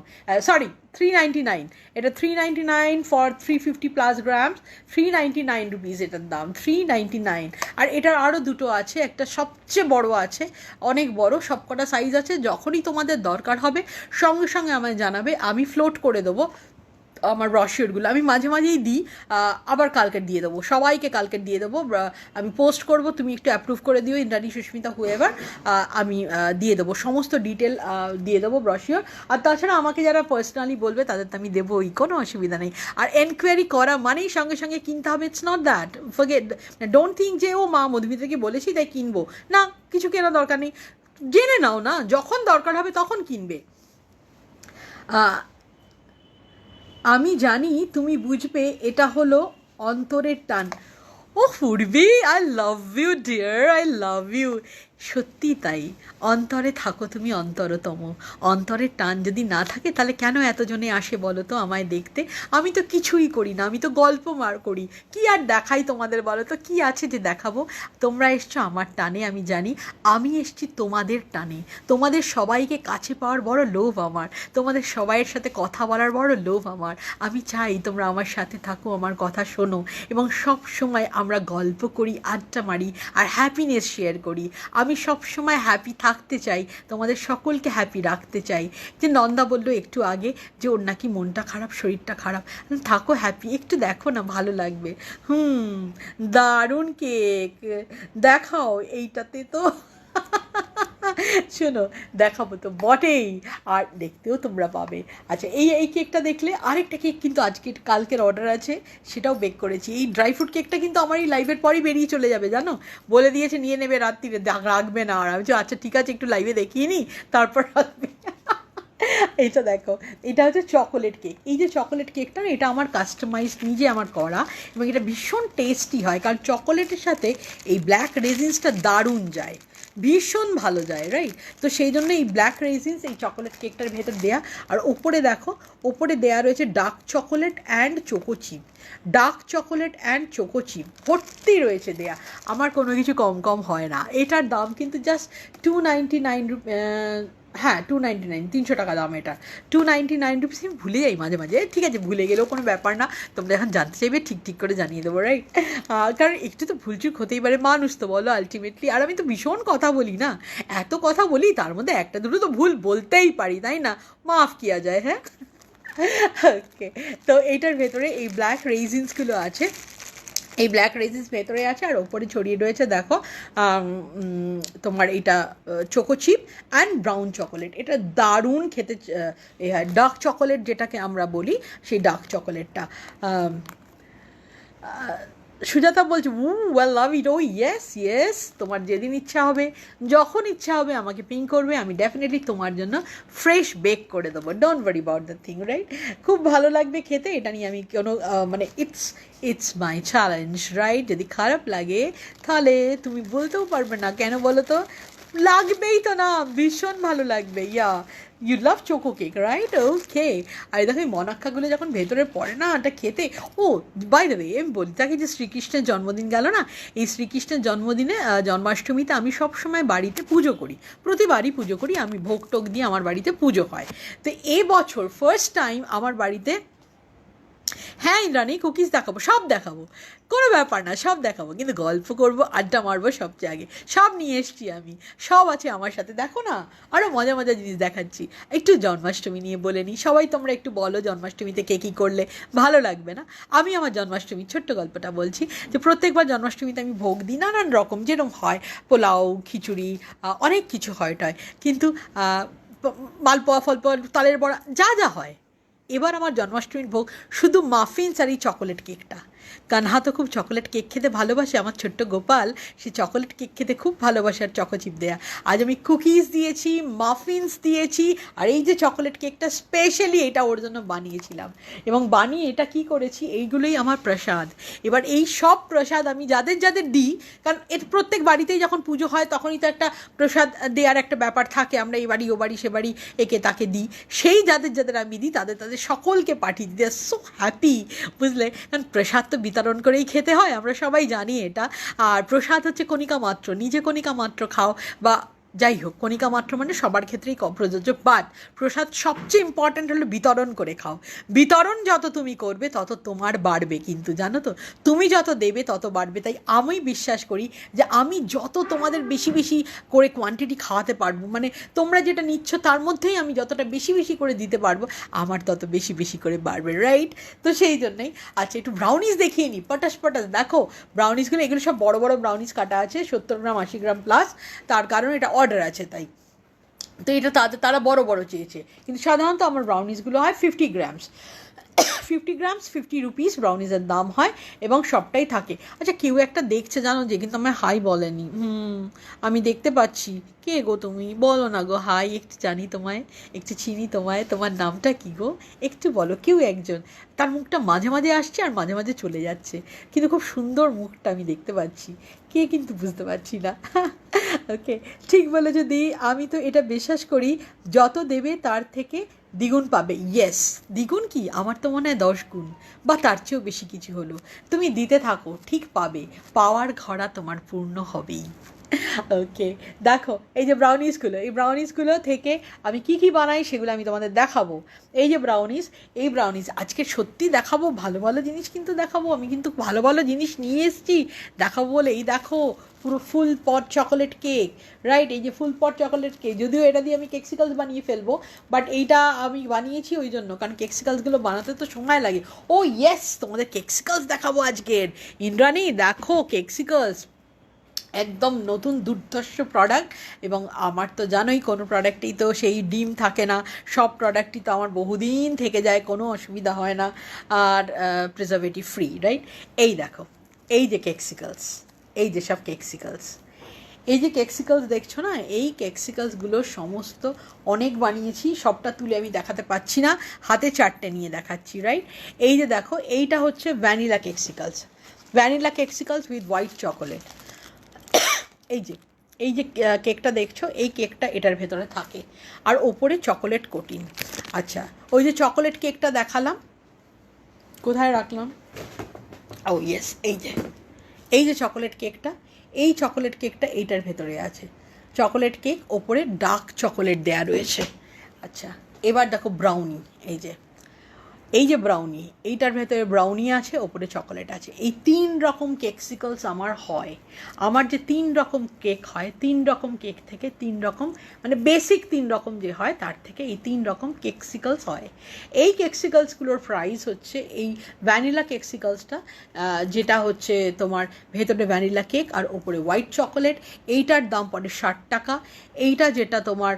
Speaker 1: সরি 399, এটা 399 ফর 350+ গ্রামস, 399 রুপিস এটার দাম, 399। আর এটার আরও দুটো আছে, একটা সবচেয়ে বড় আছে, অনেক বড়, সবকটা সাইজ আছে। যখনই তোমাদের দরকার হবে সঙ্গে সঙ্গে আমায় জানাবে, আমি ফ্লোট করে দেবো আমার ব্রশিওরগুলো। আমি মাঝে মাঝেই দিই, আবার কালকের দিয়ে দেবো, সবাইকে কালকের দিয়ে দেবো, আমি পোস্ট করব, তুমি একটু অ্যাপ্রুভ করে দিও, ইন্দ্রাণী, সুস্মিতা, হুয়েভার, আমি দিয়ে দেবো সমস্ত ডিটেল, দিয়ে দেবো ব্রশিওর। আর তাছাড়া আমাকে যারা পার্সোনালি বলবে তাদের তো আমি দেবোই, কোনো অসুবিধা নেই। আর এনকোয়ারি করা মানেই সঙ্গে সঙ্গে কিনতে হবে, it's not that, forget, don't think যে ও মা মধুমিতাকে বলেছি তাই কিনবো না, কিছু কেনার দরকার নেই, জেনে নাও না, যখন দরকার হবে তখন কিনবে। আমি জানি তুমি বুঝবে, এটা হলো অন্তরের টান। ও Purbi, I love you dear, I love you, সত্যি তাই, অন্তরে থাকো তুমি অন্তরতম। অন্তরের টান যদি না থাকে তাহলে কেন এতজনে আসে বলো তো আমায় দেখতে? আমি তো কিছুই করি না, আমি তো গল্প মার করি, কি আর দেখাই তোমাদের বলো তো, কি আছে যে দেখাবো? তোমরা এসছো আমার টানে, আমি জানি, আমি এসছি তোমাদের টানে। তোমাদের সবাইকে কাছে পাওয়ার বড় লোভ আমার, তোমাদের সবাইয়ের সাথে কথা বলার বড় লোভ আমার। আমি চাই তোমরা আমার সাথে থাকো, আমার কথা শোনো, এবং সব সময় আমরা গল্প করি, আড্ডা মারি, আর হ্যাপিনেস শেয়ার করি। আমি সব সময় হ্যাপি থাকতে চাই, তোমাদের সকলকে হ্যাপি রাখতে চাই। যে নন্দা বললো একটু আগে যে ওর নাকি মনটা খারাপ, শরীরটা খারাপ, থাকো হ্যাপি, একটু দেখো না, ভালো লাগবে। দারুণ কেক, দেখাও, এইটাতে তো শোনো, দেখাবো তো বটেই, আর দেখতেও তোমরা পাবে। আচ্ছা, এই কেকটা দেখলে, আরেকটা কেক কিন্তু কালকের অর্ডার আছে, সেটাও বেক করেছি। এই ড্রাই ফ্রুট কেকটা কিন্তু আমার এই লাইভের পরই বেরিয়ে চলে যাবে, জানো, বলে দিয়েছে নিয়ে নেবে রাত্রিরে, রাখবে না। আর আমি আচ্ছা ঠিক আছে, একটু লাইভে দেখিয়ে নিই, তারপর রাখবে। এইটা দেখো, এটা হচ্ছে চকোলেট কেক। এই যে চকোলেট কেকটা না, এটা আমার কাস্টমাইজ, নিজে আমার করা, এবং এটা ভীষণ টেস্টি হয়, কারণ চকোলেটের সাথে এই ব্ল্যাক রেজিন্সটা দারুণ যায়। ভীষণ ভালো যায়, রাইট? তো সেই জন্য এই ব্ল্যাক রেজিনস এই চকোলেট কেকটার ভেতর দেয়া। আর ওপরে দেখো, ওপরে দেয়া রয়েছে dark chocolate and choco chip, dark chocolate and choco chip ভর্তি রয়েছে দেয়া। আমার কোনো কিছু কম কম হয় না। এটার দাম কিন্তু জাস্ট 299 হ্যাঁ 299, 300 টাকা দাম এটা, 299 রুপিস। আমি ভুলে যাই মাঝে মাঝে, ঠিক আছে ভুলে গেলেও কোনো ব্যাপার না, তোমরা এখন জানতে চাইবে ঠিক ঠিক করে জানিয়ে দেবো, রাইট? কারণ একটু তো ভুলচুক হতেই পারে, মানুষ তো বলো আলটিমেটলি। আর আমি তো ভীষণ কথা বলি না, এত কথা বলি, তার মধ্যে একটা দুটো তো ভুল বলতেই পারি, তাই না? মাফ কিয়া যায়, হ্যাঁ। ওকে, তো এইটার ভেতরে এই ব্ল্যাক রেজিনসগুলো আছে, এই ব্ল্যাক রেজিস ভেতরে আছে, আর ওপরে ছড়িয়ে রয়েছে দেখো তোমার এটা choco chip and brown chocolate. এটা দারুণ খেতে, ডার্ক চকোলেট যেটাকে আমরা বলি, সেই ডার্ক চকোলেটটা। সুজাতা বলছে ওয়েল লাভ ইট, ও ইয়েস ইয়েস, তোমার যেদিন ইচ্ছা হবে, যখন ইচ্ছা হবে আমাকে পিং করবে, আমি ডেফিনেটলি তোমার জন্য ফ্রেশ বেক করে দেবো, don't worry about the thing, right? খুব ভালো লাগবে খেতে, এটা নিয়ে আমি কোনো মানে ইটস মাই চ্যালেঞ্জ, রাইট? যদি খারাপ লাগে তাহলে তুমি বলতেও পারবে না, কেন বলো তো? লাগবেই তো না, ভীষণ ভালো লাগবে। You love choco cake, right? Okay. আর দেখো এই মনাক্কাগুলো যখন ভেতরে পড়ে না, ওটা খেতে, ও বাই দ্য ওয়ে আমি বলি তাকে, যে শ্রীকৃষ্ণের জন্মদিন গেল না, এই শ্রীকৃষ্ণের জন্মদিনে জন্মাষ্টমীতে আমি সবসময় বাড়িতে পুজো করি, প্রতিবারই পুজো করি, আমি ভোগ টোগ দিয়ে আমার বাড়িতে পুজো হয়। তো এবছর ফার্স্ট টাইম আমার বাড়িতে, হ্যাঁ ইন্দ্রাণী কুকিজ দেখাবো, সব দেখাবো, কোনো ব্যাপার না, সব দেখাবো, কিন্তু গল্প করবো, আড্ডা মারবো সবচেয়ে আগে। সব নিয়ে এসছি আমি, সব আছে আমার সাথে, দেখো না আরও মজা মজা জিনিস দেখাচ্ছি। একটু জন্মাষ্টমী নিয়ে বলে নিই, সবাই তোমরা একটু বলো জন্মাষ্টমীতে কে কী করলে ভালো লাগবে না? আমি আমার জন্মাষ্টমীর ছোট্ট গল্পটা বলছি, যে প্রত্যেকবার জন্মাষ্টমীতে আমি ভোগ দিই নানান রকম, যেরকম হয় পোলাও, খিচুড়ি, অনেক কিছু হয় টয়, কিন্তু মালপোয়া ফলপোয়া, তালের বড়া, যা যা হয়। এবার আমার জন্মাষ্টমীর ভোগ শুধু মাফিনস আর এই চকোলেট কেকটা। কানহা তো খুব চকোলেট কেক খেতে ভালোবাসে, আমার ছোট্ট গোপাল সে চকোলেট কেক খেতে খুব ভালোবাসে, আর চকোচিপ দেয়া। আজ আমি কুকিজ দিয়েছি, মাফিনস দিয়েছি, আর এই যে চকোলেট কেকটা স্পেশালি এটা ওর জন্য বানিয়েছিলাম, এবং বানিয়ে এটা কী করেছি, এইগুলোই আমার প্রসাদ। এবার এই সব প্রসাদ আমি যাদের যাদের দিই, কারণ এর প্রত্যেক বাড়িতেই যখন পুজো হয় তখনই তো একটা প্রসাদ দেওয়ার একটা ব্যাপার থাকে, আমরা এই বাড়ি ও বাড়ি সে বাড়ি একে তাকে দিই, সেই যাদের যাদের আমি দিই তাদের তাদের সকলকে পাঠিয়ে দিই, সো হ্যাপি, বুঝলে? কারণ প্রসাদ তো বিতরণ করেই খেতে হয়, আমরা সবাই জানি এটা। আর প্রসাদ হচ্ছে কণিকা মাত্র, নিজে কণিকা মাত্র খাও, বা যাই হোক, কণিকা মাত্র মানে সবার ক্ষেত্রেই প্রযোজ্য, বাট প্রসাদ সবচেয়ে ইম্পর্ট্যান্ট হলো বিতরণ করে খাও। বিতরণ যত তুমি করবে তত তোমার বাড়বে, কিন্তু জানো তো, তুমি যত দেবে তত বাড়বে। তাই আমি বিশ্বাস করি যে আমি যত তোমাদের বেশি বেশি করে কোয়ান্টিটি খাওয়াতে পারবো, মানে তোমরা যেটা নিচ্ছ তার মধ্যেই আমি যতটা বেশি বেশি করে দিতে পারবো, আমার তত বেশি বেশি করে বাড়বে, রাইট? তো সেই জন্যই। আচ্ছা, একটু ব্রাউনিস দেখিয়ে নিই, পটাশ পটাশ দেখো ব্রাউনিসগুলো, এগুলো সব বড় বড় ব্রাউনিস কাটা আছে, 70 গ্রাম 80 গ্রাম প্লাস, তার কারণ এটা অর্ডার আছে তাই। তো এটা তারা বড় বড় চেয়েছে, কিন্তু সাধারণত আমার ব্রাউনিসগুলো হয় 50 গ্রামস, 50 গ্রামস 50 রুপিস ব্রাউনিসের দাম হয়, এবং সবটাই থাকে। আচ্ছা, কেউ একটা দেখছে জানো, যে কিন্তু আমায় হাই বলেনি। আমি দেখতে পাচ্ছি, কে গো তুমি? বলো না গো হাই, একটু জানি তোমায়, একটু চিনি তোমায়, তোমার নামটা কী গো? একটু বলো, কেউ একজন। তার মুখটা মাঝে মাঝে আসছে আর মাঝে মাঝে চলে যাচ্ছে, কিন্তু খুব সুন্দর মুখটা আমি দেখতে পাচ্ছি, কে কিন্তু বুঝতে পারছি না। ওকে, ঠিক বলেছো দি, আমি তো এটা বিশ্বাস করি, যত দেবে তার থেকে দ্বিগুণ পাবে। ইয়েস, দ্বিগুণ কি, আমার তো মনে হয় 10 গুণ বা তার চেয়েও বেশি কিছু হলো। তুমি দিতে থাকো, ঠিক পাবে, পাওয়ার ঘড়া তোমার পূর্ণ হবেই। ওকে, দেখো এই যে ব্রাউনিসগুলো, এই ব্রাউনিসগুলো থেকে আমি কি কি বানাই সেগুলো আমি তোমাদের দেখাবো। এই যে ব্রাউনিস, এই ব্রাউনিস আজকে সত্যি দেখাবো, ভালো ভালো জিনিস কিন্তু দেখাবো, আমি কিন্তু ভালো ভালো জিনিস নিয়ে এসেছি দেখাবো বলে। এই দেখো পুরো ফুল পট চকোলেট কেক, রাইট? এই যে ফুল পট চকোলেট কেক, যদিও এটা দিয়ে আমি কেকসিকালস বানিয়ে ফেলবো, বাট এইটা আমি বানিয়েছি ওই জন্য, কারণ কেকসিকালসগুলো বানাতে তো সময় লাগে। ও ইয়েস, তোমাদের কেকসিকালস দেখাবো আজকের। ইন্দ্রাণী দেখো কেকসিকালস, একদম নতুন দুর্ধর্ষ প্রোডাক্ট, এবং আমার তো জানোই কোনো প্রোডাক্টেই তো সেই ডিম থাকে না, সব প্রোডাক্টই তো আমার বহুদিন থেকে যায়, কোনো অসুবিধা হয় না, আর প্রিজারভেটিভ ফ্রি, রাইট? এই দেখো, এই যে কেকসিকালস, এই যে সব কেকসিকালস, এই যে কেকসিকালস দেখছো না, এই কেকসিকালসগুলো সমস্ত অনেক বানিয়েছি, সবটা তুলে আমি দেখাতে পাচ্ছি না, হাতে 4টে নিয়ে দেখাচ্ছি, রাইট? এই যে দেখো, এইটা হচ্ছে vanilla cakesicles, vanilla cakesicles with white chocolate. এই যে এই যে কেকটা দেখছো, এই কেকটা এটার ভেতরে থাকে, আর ওপরে চকোলেট কোটিং। আচ্ছা, ওই যে চকোলেট কেকটা দেখালাম, কোথায় রাখলাম, ও ইয়েস, এই যে চকোলেট কেকটা, এই চকোলেট কেকটা এইটার ভেতরে আছে। চকোলেট কেক, ওপরে ডার্ক চকোলেট দেয়া রয়েছে। আচ্ছা, এবার দেখো ব্রাউনি, এই যে ব্রাউনি, এইটার ভেতরে ব্রাউনি আছে, ওপরে চকোলেট আছে। এই 3 রকম কেকসিকলস আমার হয়। আমার যে 3 রকম কেক হয়, 3 রকম কেক থেকে 3 রকম, মানে বেসিক 3 রকম যে হয় তার থেকে এই 3 রকম কেকসিকলস হয়। এই কেকসিকলসগুলোর প্রাইস হচ্ছে, এই ভ্যানিলা কেকসিকলসটা যেটা হচ্ছে তোমার ভেতরে ভ্যানিলা কেক আর ওপরে হোয়াইট চকোলেট, এইটার দাম পড়ে 60 টাকা। এইটা যেটা তোমার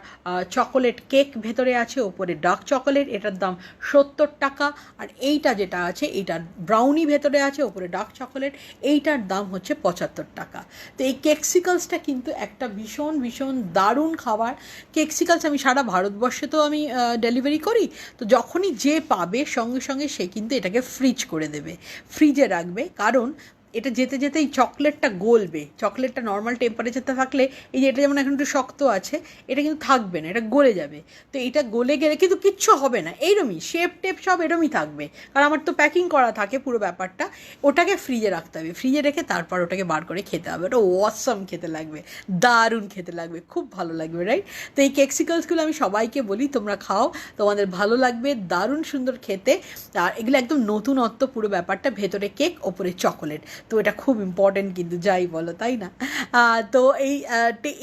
Speaker 1: চকোলেট কেক ভেতরে আছে, ওপরে ডার্ক চকোলেট, এটার দাম 70 টাকা। আর এইটা যেটা আছে, এইটার ব্রাউনি ভেতরে আছে, ওপরে ডার্ক চকোলেট, এইটার দাম হচ্ছে 75 টাকা। তো এই কেকসিকলসটা কিন্তু একটা ভীষণ ভীষণ দারুণ খাবার। কেকসিকলস আমি সারা ভারতবর্ষে তো আমি ডেলিভারি করি, তো যখনই যে পাবে সঙ্গে সঙ্গে সে কিন্তু এটাকে ফ্রিজ করে দেবে, ফ্রিজে রাখবে। কারণ এটা যেতে যেতে এই চকলেটটা গলবে। চকলেটটা নর্মাল টেম্পারেচারতে থাকলে, এই যে এটা যেমন এখন একটু শক্ত আছে, এটা কিন্তু থাকবে না, এটা গলে যাবে। তো এটা গলে গেলে কিন্তু কিচ্ছু হবে না, এইরমই শেপ টেপ সব এরমই থাকবে। কারণ আমার তো প্যাকিং করা থাকে পুরো ব্যাপারটা। ওটাকে ফ্রিজে রাখতে হবে, ফ্রিজে রেখে তারপর ওটাকে বার করে খেতে হবে। ওটা অসাম খেতে লাগবে, দারুণ খেতে লাগবে, খুব ভালো লাগবে, রাইট? তো এই কেকসিকলসগুলো আমি সবাইকে বলি তোমরা খাও, তোমাদের ভালো লাগবে, দারুণ সুন্দর খেতে। আর এগুলো একদম নতুনত্ব পুরো ব্যাপারটা, ভেতরে কেক, ওপরে চকোলেট। তো এটা খুব ইম্পর্টেন্ট কিন্তু, যাই বলো, তাই না? তো এই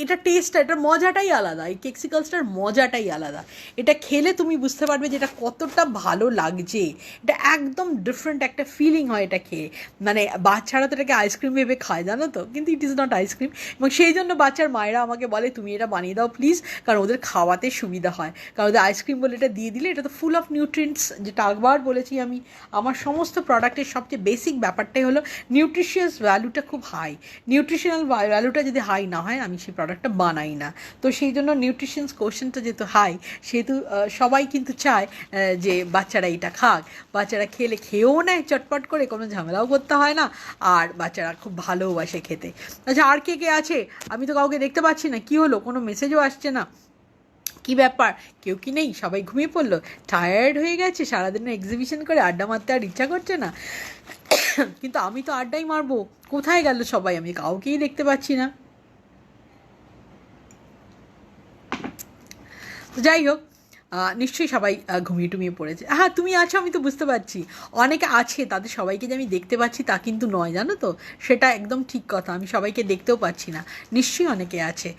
Speaker 1: এটা টেস্টটা, এটার মজাটাই আলাদা, এই কেকসিকলসটার মজাটাই আলাদা। এটা খেলে তুমি বুঝতে পারবে যে এটা কতটা ভালো লাগছে। এটা একদম ডিফারেন্ট একটা ফিলিং হয় এটা খেয়ে। মানে বাচ্চারা তো এটাকে আইসক্রিম ভেবে খায়, জানো তো, কিন্তু ইট ইজ নট আইসক্রিম। এবং সেই জন্য বাচ্চার মায়েরা আমাকে বলে তুমি এটা বানিয়ে দাও প্লিজ, কারণ ওদের খাওয়াতে সুবিধা হয়। কারণ ওদের আইসক্রিম বলে এটা দিয়ে দিলে, এটা তো ফুল অফ নিউট্রিয়েন্টস, যেটা একবার বলেছি আমি। আমার সমস্ত প্রোডাক্টের সবচেয়ে বেসিক ব্যাপারটাই হলো নিউট্রিশিয়াস ভ্যালুটা খুব হাই। নিউট্রিশনাল ভ্যালুটা যদি হাই না হয়, আমি সেই প্রোডাক্টটা বানাই না। তো সেই জন্য নিউট্রিশনস কোশ্চেনটা যেহেতু হাই, সেহেতু সবাই কিন্তু চায় যে বাচ্চারা এটা খাক। বাচ্চারা খেয়েও নেয় চটপট করে, কোনো ঝামেলাও করতে হয় না, আর বাচ্চারা খুব ভালোবাসে খেতে। আচ্ছা, আর কে কে আছে? আমি তো কাউকে দেখতে পাচ্ছি না, কি হলো? কোনো মেসেজও আসছে না, কী ব্যাপার? কেউ কি নেই? সবাই ঘুমিয়ে পড়লো, টায়ার্ড হয়ে গেছে, সারাদিনের এক্সিবিশন করে আড্ডা মারতে আর ইচ্ছা করছে না। কিন্তু আমি তো আড্ডাই মারবো, কোথায় গেল সবাই? আমি কাউকেই দেখতে পাচ্ছি না। যাই হোক, নিশ্চয়ই সবাই ঘুমিয়ে টুমিয়ে পড়েছে। হ্যাঁ, তুমি আছো, আমি তো বুঝতে পারছি। অনেকে আছে, তাদের সবাইকে যে আমি দেখতে পাচ্ছি তা কিন্তু নয়, জানো তো, সেটা একদম ঠিক কথা। আমি সবাইকে দেখতেও পাচ্ছি না, নিশ্চয়ই অনেকে আছে।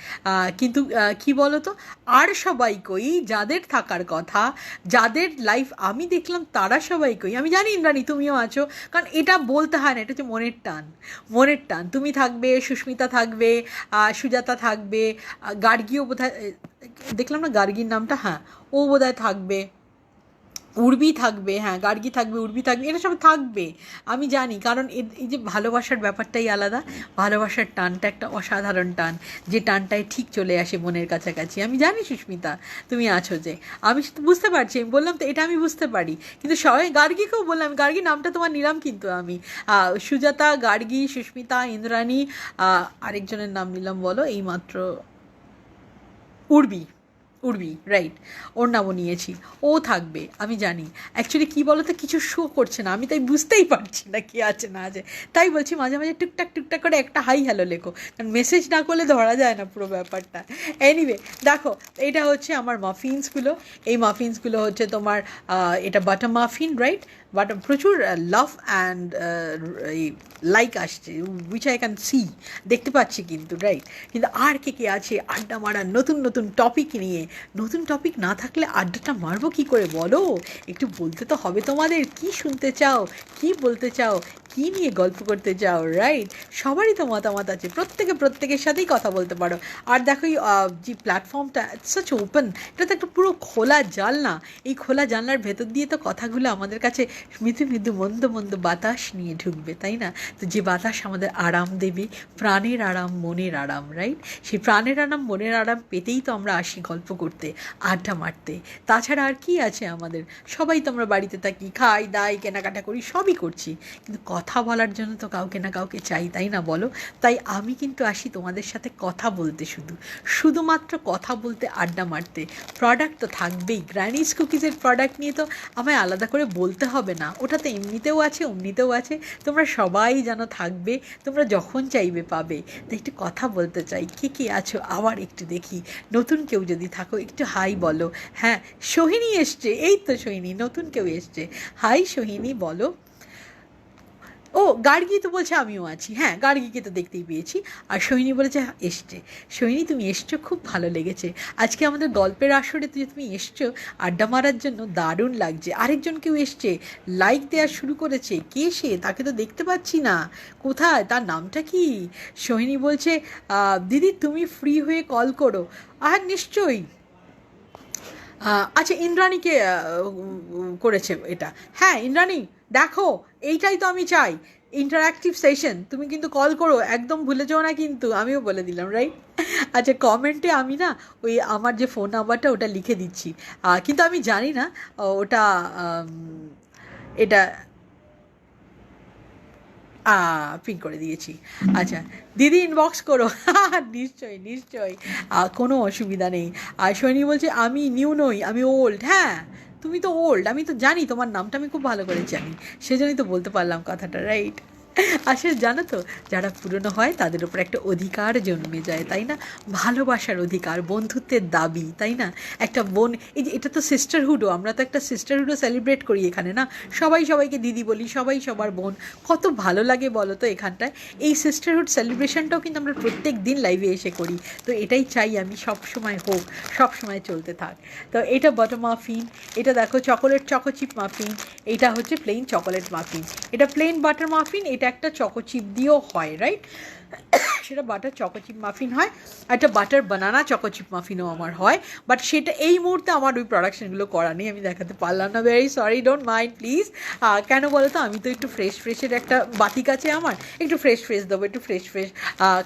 Speaker 1: কিন্তু কি বলো তো, আর সবাই কই যাদের থাকার কথা, যাদের লাইফ আমি দেখলাম, তারা সবাই কই? আমি জানি ইন্দ্রাণী তুমিও আছো, কারণ এটা বলতে হয় না, এটা হচ্ছে মনের টান, মনের টান। তুমি থাকবে, সুস্মিতা থাকবে, সুজাতা থাকবে, গার্গীও বোধহয় দেখলাম না গার্গীর নামটা, হ্যাঁ, ও বোধহয় থাকবে, উর্বি থাকবে, হ্যাঁ গার্গী থাকবে, উর্বি থাকবে, এরা সব থাকবে আমি জানি। কারণ এই যে ভালোবাসার ব্যাপারটাই আলাদা, ভালোবাসার টানটা একটা অসাধারণ টান, যে টানটায় ঠিক চলে আসে মনের কাছাকাছি। আমি জানি সুস্মিতা তুমি আছো, যে আমি বুঝতে পারছি, আমি বললাম তো এটা আমি বুঝতে পারি। কিন্তু সবাই, গার্গীকেও বললাম, গার্গী নামটা তোমার নিলাম কিন্তু আমি, সুজাতা, গার্গী, সুস্মিতা, ইন্দ্রাণী, আরেকজনের নাম নিলাম বলো এইমাত্র, উর্বি, উর্বি, রাইট, ওর নামও নিয়েছি, ও থাকবে আমি জানি। অ্যাকচুয়ালি কী বলো তো, কিছু শো করছে না, আমি তাই বুঝতেই পারছি না কে আছে না আছে। তাই বলছি মাঝে মাঝে টুকটাক টুকটাক করে একটা হাই হ্যালো লেখো, কারণ মেসেজ না করলে ধরা যায় না পুরো ব্যাপারটা। এনিওয়ে, দেখো এটা হচ্ছে আমার মাফিনসগুলো। এই মাফিনসগুলো হচ্ছে তোমার, এটা বাটার মাফিন, রাইট? বাট প্রচুর লাভ অ্যান্ড লাইক আসছে, উইচ আই ক্যান সি, দেখতে পাচ্ছি কিন্তু, রাইট? কিন্তু আর কে কে আছে আড্ডা মারার নতুন নতুন টপিক নিয়ে? নতুন টপিক না থাকলে আড্ডাটা মারবো কী করে বলো? একটু বলতে তো হবে তোমাদের, কি শুনতে চাও, কি বলতে চাও, কী নিয়ে গল্প করতে চাও, রাইট? সবারই তো মতামত আছে, প্রত্যেকের সাথেই কথা বলতে পারো। আর দেখো এই যে প্ল্যাটফর্মটা সাচ ওপেন, এটা তো একটা পুরো খোলা জানলা। এই খোলা জানলার ভেতর দিয়ে তো কথাগুলো আমাদের কাছে মৃদু মৃদু মন্দ মন্দ বাতাস নিয়ে ঢুকবে, তাই না? তো যে বাতাস আমাদের আরাম দেবে, প্রাণের আরাম, মনের আরাম, রাইট? সেই প্রাণের আরাম, মনের আরাম পেতেই তো আমরা আসি গল্প করতে, আড্ডা মারতে। তাছাড়া আর কি আছে আমাদের? সবাই তো আমরা বাড়িতে থাকি, খাই দাই, কেনাকাটা করি, সবই করছি, কিন্তু কথা বলার জন্য তো কাউকে না কাউকে চাই, তাই না বলো? তাই আমি কিন্তু আসি তোমাদের সাথে কথা বলতে, শুধুমাত্র কথা বলতে, আড্ডা মারতে। প্রোডাক্ট তো থাকবেই, গ্র্যানিজ কুকিজের প্রোডাক্ট নিয়ে তো আমায় আলাদা করে বলতে হবে না, ওটা তো এমনিতেও আছে অমনিতেও আছে, তোমরা সবাই যেন থাকবে, তোমরা যখন চাইবে পাবে। তাই একটু কথা বলতে চাই, কে আছো আবার একটু দেখি, নতুন কেউ যদি থাকো একটু হাই বলো। হ্যাঁ, সোহিনী এসছে, এই তো সোহিনী, নতুন কেউ এসছে। হাই সোহিনী, বলো। ও গার্গী তো বলছে আমিও আছি, হ্যাঁ গার্গীকে তো দেখতেই পেয়েছি। আর সোহিনী বলেছে এসছে। সোহিনী তুমি এসছো, খুব ভালো লেগেছে আজকে আমাদের গল্পের আসরে তুমি এসছো আড্ডা মারার জন্য, দারুণ লাগছে। আরেকজন কেউ এসছে, লাইক দেওয়া শুরু করেছে, কে সে? তাকে তো দেখতে পাচ্ছি না, কোথায়, তার নামটা কি? সোহিনী বলছে দিদি তুমি ফ্রি হয়ে কল করো। আর নিশ্চয়ই। আচ্ছা, ইন্দ্রাণীকে করেছে এটা। হ্যাঁ ইন্দ্রাণী, দেখো এইটাই তো আমি চাই, ইন্টারঅ্যাক্টিভ সেশন। তুমি কিন্তু কল করো, একদম ভুলে যাও না কিন্তু, আমিও বলে দিলাম, রাইট? আচ্ছা, কমেন্টে আমি না ওই আমার যে ফোন নাম্বারটা ওটা লিখে দিচ্ছি, কিন্তু আমি জানি না ওটা এটা পিন করে দিয়েছি। আচ্ছা দিদি ইনবক্স করো। নিশ্চয়ই নিশ্চয়ই, কোনো অসুবিধা নেই। আর সৈনী বলছে আমি নিউ নই, আমি ওল্ড। হ্যাঁ তুমি তো ওল্ড, আমি তো জানি, তোমার নামটা আমি খুব ভালো করে জানি, সেজন্যই তো বলতে পারলাম কথাটা, রাইট? আসলে জানো তো, যারা পুরনো হয় তাদের উপর একটা অধিকার জন্মে যায়, তাই না? ভালোবাসার অধিকার, বন্ধুত্বের দাবি, তাই না? একটা বোন, এই যে এটা তো সিস্টারহুডও, আমরা তো একটা সিস্টারহুডও সেলিব্রেট করি এখানে, না? সবাই সবাইকে দিদি বলি, সবাই সবার বোন, কত ভালো লাগে বলো তো এখানটায়। এই সিস্টারহুড সেলিব্রেশনটাও কিন্তু আমরা প্রত্যেক দিন লাইভে এসে করি। তো এটাই চাই আমি, সব সময় হোক, সব সময় চলতে থাক। তো এটা বাটার মাফিন, এটা দেখো চকোলেট চকোচিপ মাফিন, এটা হচ্ছে প্লেন চকোলেট মাফিন, এটা প্লেন বাটার মাফিন, এটা একটা চকোচিপ দিয়েও হয়, রাইট? সেটা বাটার চকোচিপ মাফিন হয়, একটা বাটার বানানা চকোচিপ মাফিনও আমার হয়, বাট সেটা এই মুহূর্তে আমার ওই প্রোডাকশনগুলো করা নেই, আমি দেখাতে পারলাম না, very sorry, don't mind please. কেন বলো তো, আমি তো একটু ফ্রেশের একটা বাতিক আছে আমার, একটু ফ্রেশ দেবো, একটু ফ্রেশ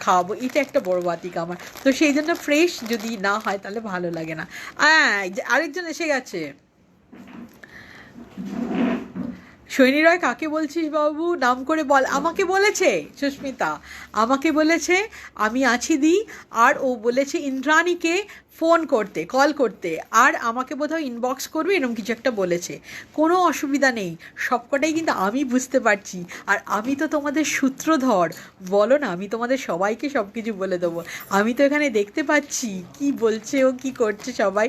Speaker 1: খাওয়াবো, এটা একটা বড় বাতিক আমার, তো সেই জন্য ফ্রেশ যদি না হয় তাহলে ভালো লাগে না। আরেকজন এসে গেছে। সৈনী রায়, কাকে বলছিস বাবু, নাম করে বল। আমাকে বলেছে সুস্মিতা, আমাকে বলেছে আমি আছি দি, আর ও বলেছে ইন্দ্রাণীকে ফোন করতে, কল করতে, আর আমাকে বোধহয় ইনবক্স করবে, এরকম কিছু একটা বলেছে। কোনো অসুবিধা নেই, সবকটাই কিন্তু আমি বুঝতে পারছি, আর আমি তো তোমাদের সূত্রধর, বলো না, আমি তোমাদের সবাইকে সব কিছু বলে দেবো। আমি তো এখানে দেখতে পাচ্ছি কি বলছে ও, কি করছে সবাই,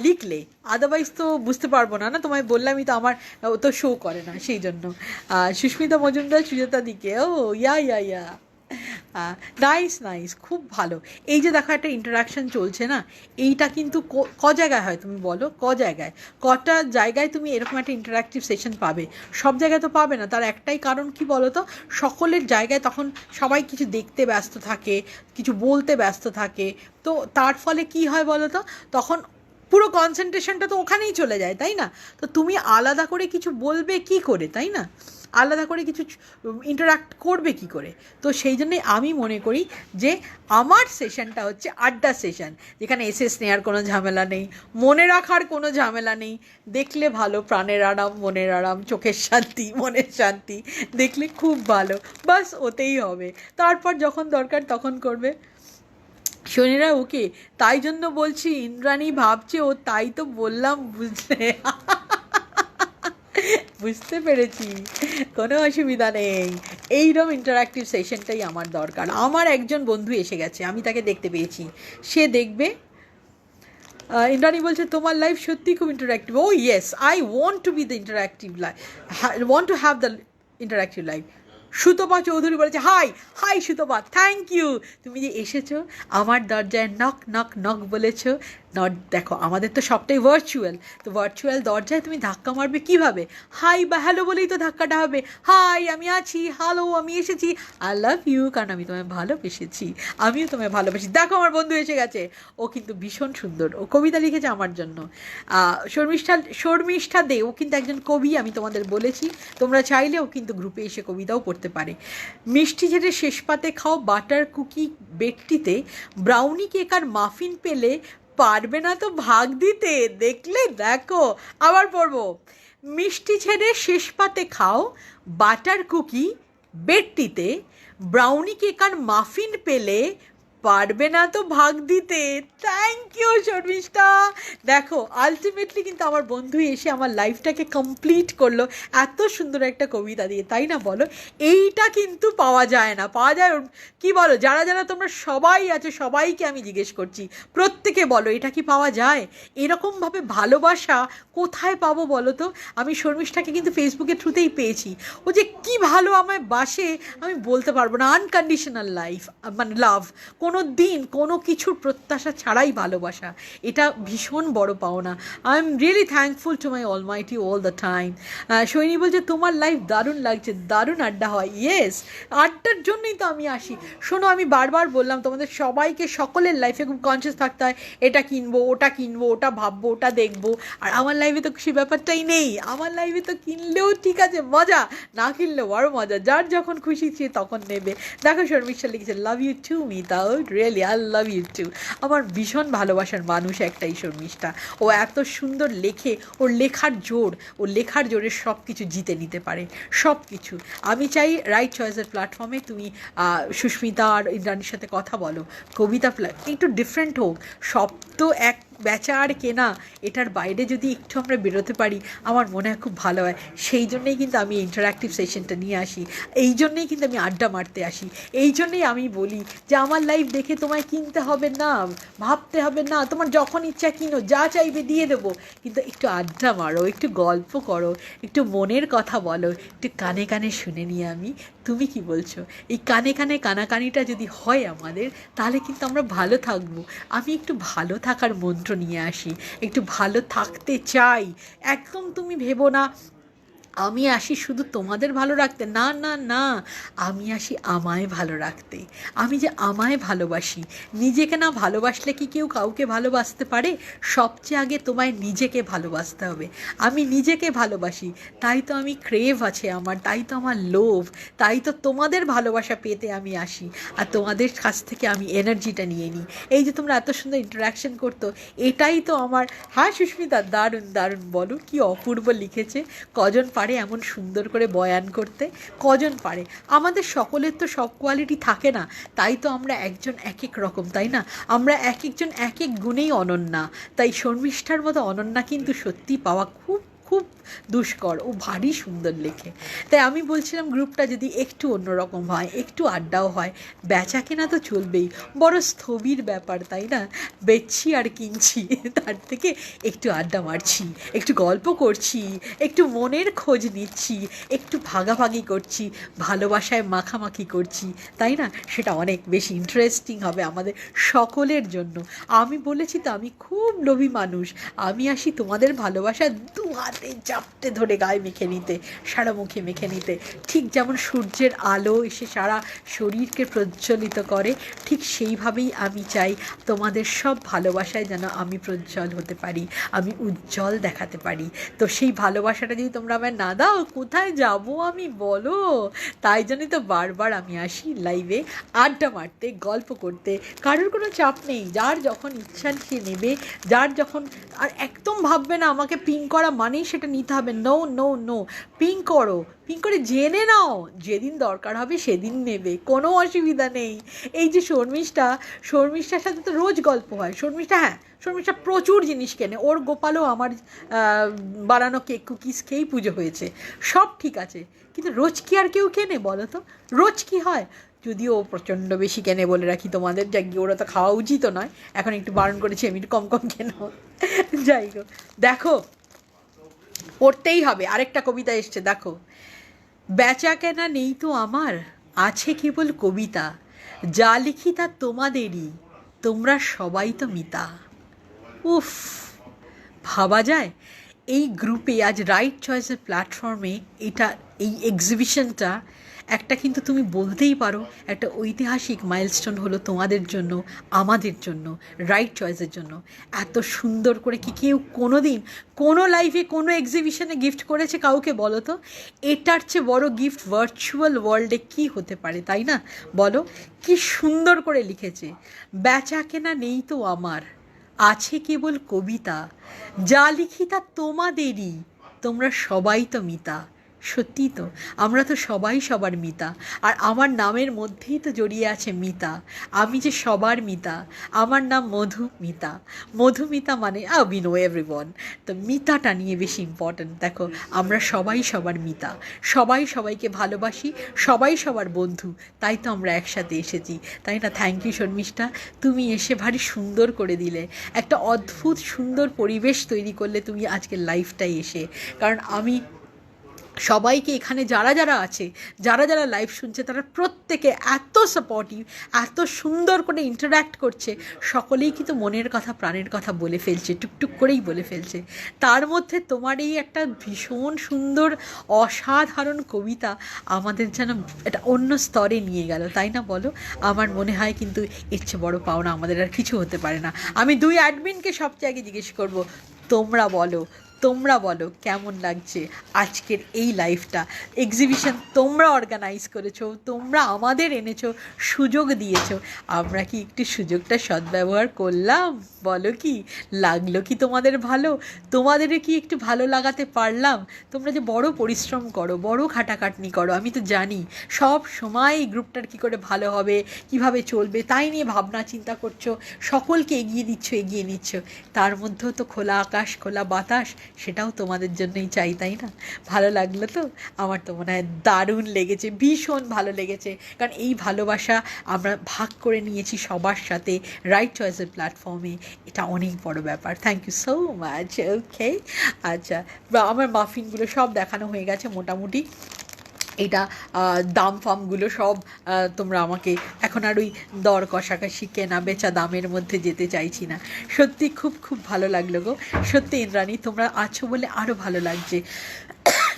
Speaker 1: লিখলে আদারওয়াইজ তো বুঝতে পারবো না, না তোমায় বললামই তো, আমার ও তো শো করে না, সেই জন্য। সুস্মিতা মজুমদার, সুজাতা দিকে, ও ইয়া নাইস, খুব ভালো। এই যে দেখো একটা ইন্টারাকশন চলছে না, এইটা কিন্তু জায়গায় হয় তুমি বলো, জায়গায়, কটা জায়গায় তুমি এরকম একটা ইন্টারাক্টিভ সেশন পাবে? সব জায়গায় তো পাবে না, তার একটাই কারণ কি বলো তো, সকলের জায়গায় তখন সবাই কিছু দেখতে ব্যস্ত থাকে, কিছু বলতে ব্যস্ত থাকে, তো তার ফলে কি হয় বলো তো, তখন পুরো কনসেন্ট্রেশনটা তো ওখানেই চলে যায়, তাই না? তো তুমি আলাদা করে কিছু বলবে কি করে, তাই না? আলাদা করে কিছু ইন্টারাক্ট করবে কি করে? তো সেই জন্যই আমি মনে করি যে আমার সেশনটা হচ্ছে আড্ডা সেশন, যেখানে এসএস নেওয়ার কোনো ঝামেলা নেই, মনে রাখার কোনো ঝামেলা নেই, দেখলে ভালো, প্রাণের আরাম, মনের আরাম, চোখের শান্তি, মনের শান্তি, দেখলে খুব ভালো, বাস ওতেই হবে। তারপর যখন দরকার তখন করবে। শনিরা ওকে, তাই জন্য বলছি ইন্দ্রাণী ভাবছে ও, তাই তো বললাম, বুঝলে? বুঝতে পেরেছি, কোনো অসুবিধা নেই, এইরকম ইন্টারাক্টিভ সেশনটাই আমার দরকার। আমার একজন বন্ধু এসে গেছে, আমি তাকে দেখতে পেয়েছি, সে দেখবে। ইন্দ্রাণী বলছে তোমার লাইফ সত্যি খুব interactive. Oh yes, I want to be the interactive life, want to have the interactive life. Sutapa Chowdhury বলেছে হাই সুতপা, থ্যাংক ইউ, তুমি যে এসেছো আমার দরজায় নক নক নক বলেছো, নট দেখো আমাদের তো সবটাই ভার্চুয়াল, তো ভার্চুয়াল দরজায় তুমি ধাক্কা মারবে কীভাবে? হাই বা হ্যালো বলেই তো ধাক্কাটা হবে। হাই আমি আছি, হ্যালো আমি এসেছি, আই লাভ ইউ, কারণ আমি তোমায় ভালোবেসেছি, আমিও তোমায় ভালোবাসি। দেখো আমার বন্ধু এসে গেছে, ও কিন্তু ভীষণ সুন্দর, ও কবিতা লিখেছে আমার জন্য। শর্মিষ্ঠা দে, ও কিন্তু একজন কবি, আমি তোমাদের বলেছি, তোমরা চাইলে ও কিন্তু গ্রুপে এসে কবিতাও পড়তে পারে। মিষ্টি ঝেড়ে শেষ পাতে খাও বাটার কুকি বেডটিতে, ব্রাউনি কেক আর মাফিন পেলে পারবে না তো ভাগ দিতে। দেখলে, দেখো আবার পড়বো। মিষ্টি ছেড়ে শেষ পাতে খাও বাটার কুকি বেডটিতে, ব্রাউনি কেক আর মাফিন পেলে পারবে না তো ভাগ দিতে। Thank you Sharmistha. দেখো আলটিমেটলি কিন্তু আমার বন্ধু এসে আমার লাইফটাকে কমপ্লিট করলো এত সুন্দর একটা কবিতা দিয়ে, তাই না বলো? এইটা কিন্তু পাওয়া যায় না, পাওয়া যায় কি বলো? যারা যারা তোমরা সবাই আছো সবাইকে আমি জিজ্ঞেস করছি, প্রত্যেকে বলো এটা কি পাওয়া যায়? এরকমভাবে ভালোবাসা কোথায় পাবো বলো তো? আমি শর্মিষ্ঠাকে কিন্তু ফেসবুকের থ্রুতেই পেয়েছি, ও যে কি ভালো আমায় বাসে আমি বলতে পারবো না। আনকন্ডিশনাল লাইফ, মানে লাভ, কোনো দিন কোনো কিছুর প্রত্যাশা ছাড়াই ভালোবাসা, এটা ভীষণ বড় পাওনা। I am really thankful to my Almighty all the time. Saini বলছে তোমার লাইফ দারুণ লাগছে, দারুণ আড্ডা হয়। ইয়েস, আড্ডার জন্যই তো আমি আসি। শোনো আমি বারবার বললাম তোমাদের সবাইকে, সকলের লাইফে খুব কনসিয়াস থাকতে হয়, এটা কিনবো ওটা কিনবো, ওটা ভাববো ওটা দেখবো। আর আমার লাইফে তো সে ব্যাপারটাই নেই। আমার লাইফে তো কিনলেও ঠিক আছে মজা, না কিনলেও আরও মজা, যার যখন খুশি সে তখন নেবে। দেখো শর্মিষ্ঠা লিখেছে লাভ ইউ টু মিতাও, really I love you too. আমার ভীষণ ভালোবাসার মানুষ একটাই শর্মিষ্ঠা, ও এত সুন্দর লেখে, ওর লেখার জোর, ও লেখার জোরে সব কিছু জিতে নিতে পারে, সব কিছু। আমি চাই রাইট চয়েসের প্ল্যাটফর্মে তুমি সুস্মিতা আর ইন্দ্রাণীর সাথে কথা বলো, কবিতা একটু ডিফারেন্ট হোক, সব তো এক বেচা আর কেনা, এটার বাইরে যদি একটু আমরা বেরোতে পারি আমার মনে হয় খুব ভালো হয়। সেই জন্যেই কিন্তু আমি ইন্টারাক্টিভ সেশনটা নিয়ে আসি, এই জন্যেই কিন্তু আমি আড্ডা মারতে আসি, এই জন্যেই আমি বলি যে আমার লাইফ দেখে তোমায় কিনতে হবে না, ভাবতে হবে না, তোমার যখন ইচ্ছা কিনো, যা চাইবে দিয়ে দেবো, কিন্তু একটু আড্ডা মারো, একটু গল্প করো, একটু মনের কথা বলো, একটু কানে কানে শুনে নিয়ে আমি তুমি কি বলছো। এই কানে কানে কানাকানিটা যদি হয় আমাদের, তাহলে কিন্তু আমরা ভালো থাকবো। আমি একটু ভালো থাকার মন্ত্র নিয়ে আসি, একটু ভালো থাকতে চাই। একদম তুমি ভেবো না আমি আসি শুধু তোমাদের ভালো রাখতে, না না না, আমি আসি আমায় ভালো রাখতে। আমি যে আমায় ভালোবাসি, নিজেকে না ভালোবাসলে কি কেউ কাউকে ভালোবাসতে পারে? সবচেয়ে আগে তোমায় নিজেকে ভালোবাসতে হবে। আমি নিজেকে ভালোবাসি, তাই তো আমি ক্রেভ আছে আমার, তাই তো আমার লোভ, তাই তো তোমাদের ভালোবাসা পেতে আমি আসি, আর তোমাদের কাছ থেকে আমি এনার্জিটা নিয়ে নিই। এই যে তোমরা এত সুন্দর ইন্টারাকশন করতো, এটাই তো আমার। হ্যাঁ সুস্মিতা, দারুণ দারুণ, বলো কি অপূর্ব লিখেছে। কজন পারে এমন সুন্দর করে বয়ান করতে, কজন পারে? আমাদের সকলের তো সব কোয়ালিটি থাকে না, তাই তো আমরা একজন এক এক রকম, তাই না? আমরা এক একজন এক এক গুণেই অনন্যা, তাই শর্মিষ্ঠার মতো অনন্যা কিন্তু সত্যি পাওয়া খুব খুব দুষ্কর, ও ভারী সুন্দর লেখে। তাই আমি বলছিলাম গ্রুপটা যদি একটু অন্যরকম হয়, একটু আড্ডাও হয়, বেচা কেনা তো চলবেই, বড় স্থবির ব্যাপার তাই না? বেচছি আর কিনছি, তার থেকে একটু আড্ডা মারছি, একটু গল্প করছি, একটু মনের খোঁজ নিচ্ছি, একটু ভাগাভাগি করছি, ভালোবাসায় মাখামাখি করছি, তাই না? সেটা অনেক বেশি ইন্টারেস্টিং হবে আমাদের সকলের জন্য। আমি বলেছি তো আমি খুব লোভী মানুষ, আমি আসি তোমাদের ভালোবাসা দু হাতে চাপটে ধরে গায়ে মেখে নিতে, সারা মুখে মেখে নিতে। ঠিক যেমন সূর্যের আলো এসে সারা শরীরকে প্রজ্বলিত করে, ঠিক সেইভাবেই আমি চাই তোমাদের সব ভালোবাসায় যেন আমি প্রজ্জ্বল হতে পারি, আমি উজ্জ্বল দেখাতে পারি। তো সেই ভালোবাসাটা যদি তোমরা আমায় না দাও, কোথায় যাব আমি বলো? তাই জন্যই তো বারবার আমি আসি লাইভে আড্ডা মারতে, গল্প করতে, কারোর কোনো চাপ নেই, যার যখন ইচ্ছা সে নেবে, যার যখন। আর একদম ভাববে না আমাকে পিং করা মানেই সেটা নিতে হবে, নো নো নো, পিং করো, পিং করে জেনে নাও, যেদিন দরকার হবে সেদিন নেবে, কোনো অসুবিধা নেই। এই যে শর্মিষ্ঠার সাথে তো রোজ গল্প হয়। শর্মিষ্ঠা প্রচুর জিনিস কেনে, ওর গোপালও আমার বানানো কেক কুকিজ খেয়েই পুজো হয়েছে, সব ঠিক আছে, কিন্তু রোজ কি আর কেউ কেনে বলো তো? রোজ কি হয়? যদিও প্রচণ্ড বেশি কেনে বলে রাখি তোমাদের, যা গিয়ে ওরা তো খাওয়া উচিতও নয়, এখন একটু বারণ করেছি আমি, একটু কম কম কেন। যাই হোক, দেখো পড়তেই হবে। আরেকটা কবিতা এসছে দেখো, বেচা কেনা নেই তো আমার, আছে কেবল কবিতা, যা লিখি তা তোমাদেরই, তোমরা সবাই তো মিতা। উফ, ভাবা যায় এই গ্রুপে আজ রাইট চয়েসের প্ল্যাটফর্মে এটা, এই এক্সিবিশনটা একটা, কিন্তু তুমি বলতেই পারো একটা ঐতিহাসিক মাইলস্টোন হলো তোমাদের জন্য, আমাদের জন্য, রাইট চয়েসের জন্য। এত সুন্দর করে কি কেউ কোনো দিন কোনো লাইফে কোনো এক্সিবিশনে গিফট করেছে কাউকে? বলো তো, এটার চেয়ে বড় গিফট ভার্চুয়াল ওয়ার্ল্ডে কী হতে পারে, তাই না? বলো, কি সুন্দর করে লিখেছে, বেচা কেনা নেই তো আমার, আছে কেবল কবিতা, যা লিখি তা তোমাদেরই, তোমরা সবাই তো মিতা। সত্যি তো, আমরা তো সবাই সবার মিতা, আর আমার নামের মধ্যেই তো জড়িয়ে আছে মিতা। আমি যে সবার মিতা, আমার নাম মধুমিতা। মধুমিতা মানে উই নো এভরিওয়ান, তো মিতাটা নিয়ে বেশি ইম্পর্ট্যান্ট। দেখো, আমরা সবাই সবার মিতা, সবাই সবাইকে ভালোবাসি, সবাই সবার বন্ধু, তাই তো আমরা একসাথে এসেছি, তাই না? থ্যাংক ইউ শর্মিষ্ঠা, তুমি এসে ভারী সুন্দর করে দিলে, একটা অদ্ভুত সুন্দর পরিবেশ তৈরি করলে তুমি আজকের লাইফটাই এসে। কারণ আমি সবাইকে এখানে যারা যারা আছে, যারা যারা লাইভ শুনছে, তারা প্রত্যেকে এত সাপোর্টিভ, এত সুন্দর করে ইন্টারঅ্যাক্ট করছে, সকলেই কিন্তু মনের কথা প্রাণের কথা বলে ফেলছে, টুকটুক করেই বলে ফেলছে। তার মধ্যে তোমার এই একটা ভীষণ সুন্দর অসাধারণ কবিতা আমাদের যেন একটা অন্য স্তরে নিয়ে গেল, তাই না? বলো, আমার মনে হয় কিন্তু এর চেয়ে বড় পাওনা আমাদের আর কিছু হতে পারে না। আমি দুই অ্যাডমিনকে সবচেয়ে আগে জিজ্ঞেস করব, তোমরা বলো, তোমরা বলো কেমন লাগছে আজকের এই লাইফটা, এক্সিবিশন তোমরা অর্গানাইজ করেছো, তোমরা আমাদের এনেছো, সুযোগ দিয়েছো, আমরা কি একটু সুযোগটা সদ্ব্যবহার করলাম? বলো, কি লাগলো কি তোমাদের ভালো? তোমাদেরও কি একটু ভালো লাগাতে পারলাম? তোমরা যে বড় পরিশ্রম করো, বড় খাটাখাটনি করো, আমি তো জানি সব সময় এই গ্রুপটার কী করে ভালো হবে, কিভাবে চলবে, তাই নিয়ে ভাবনা চিন্তা করছো, সকলকে এগিয়ে দিচ্ছ, এগিয়ে নিচ্ছ। তার মধ্যেও তো খোলা আকাশ, খোলা বাতাস, সেটাও তোমাদের জন্যই চাই, তাই না? ভালো লাগলো তো? আমার তো মনে হয় দারুণ লেগেছে, ভীষণ ভালো লেগেছে, কারণ এই ভালোবাসা আমরা ভাগ করে নিয়েছি সবার সাথে রাইট চয়েসের প্ল্যাটফর্মে, এটা অনেক বড় ব্যাপার। Thank you so much. Okay, আচ্ছা, আমার মাফিনগুলো সব দেখানো হয়ে গেছে মোটামুটি। এটা দাম ফামগুলো সব তোমরা আমাকে, এখন আর ওই দর কষাকষি কেনা বেচা দামের মধ্যে যেতে চাইছি না। সত্যি খুব খুব ভালো লাগলো গো, সত্যি ইন্দ্রাণী, তোমরা আছো বলে আরও ভালো লাগছে।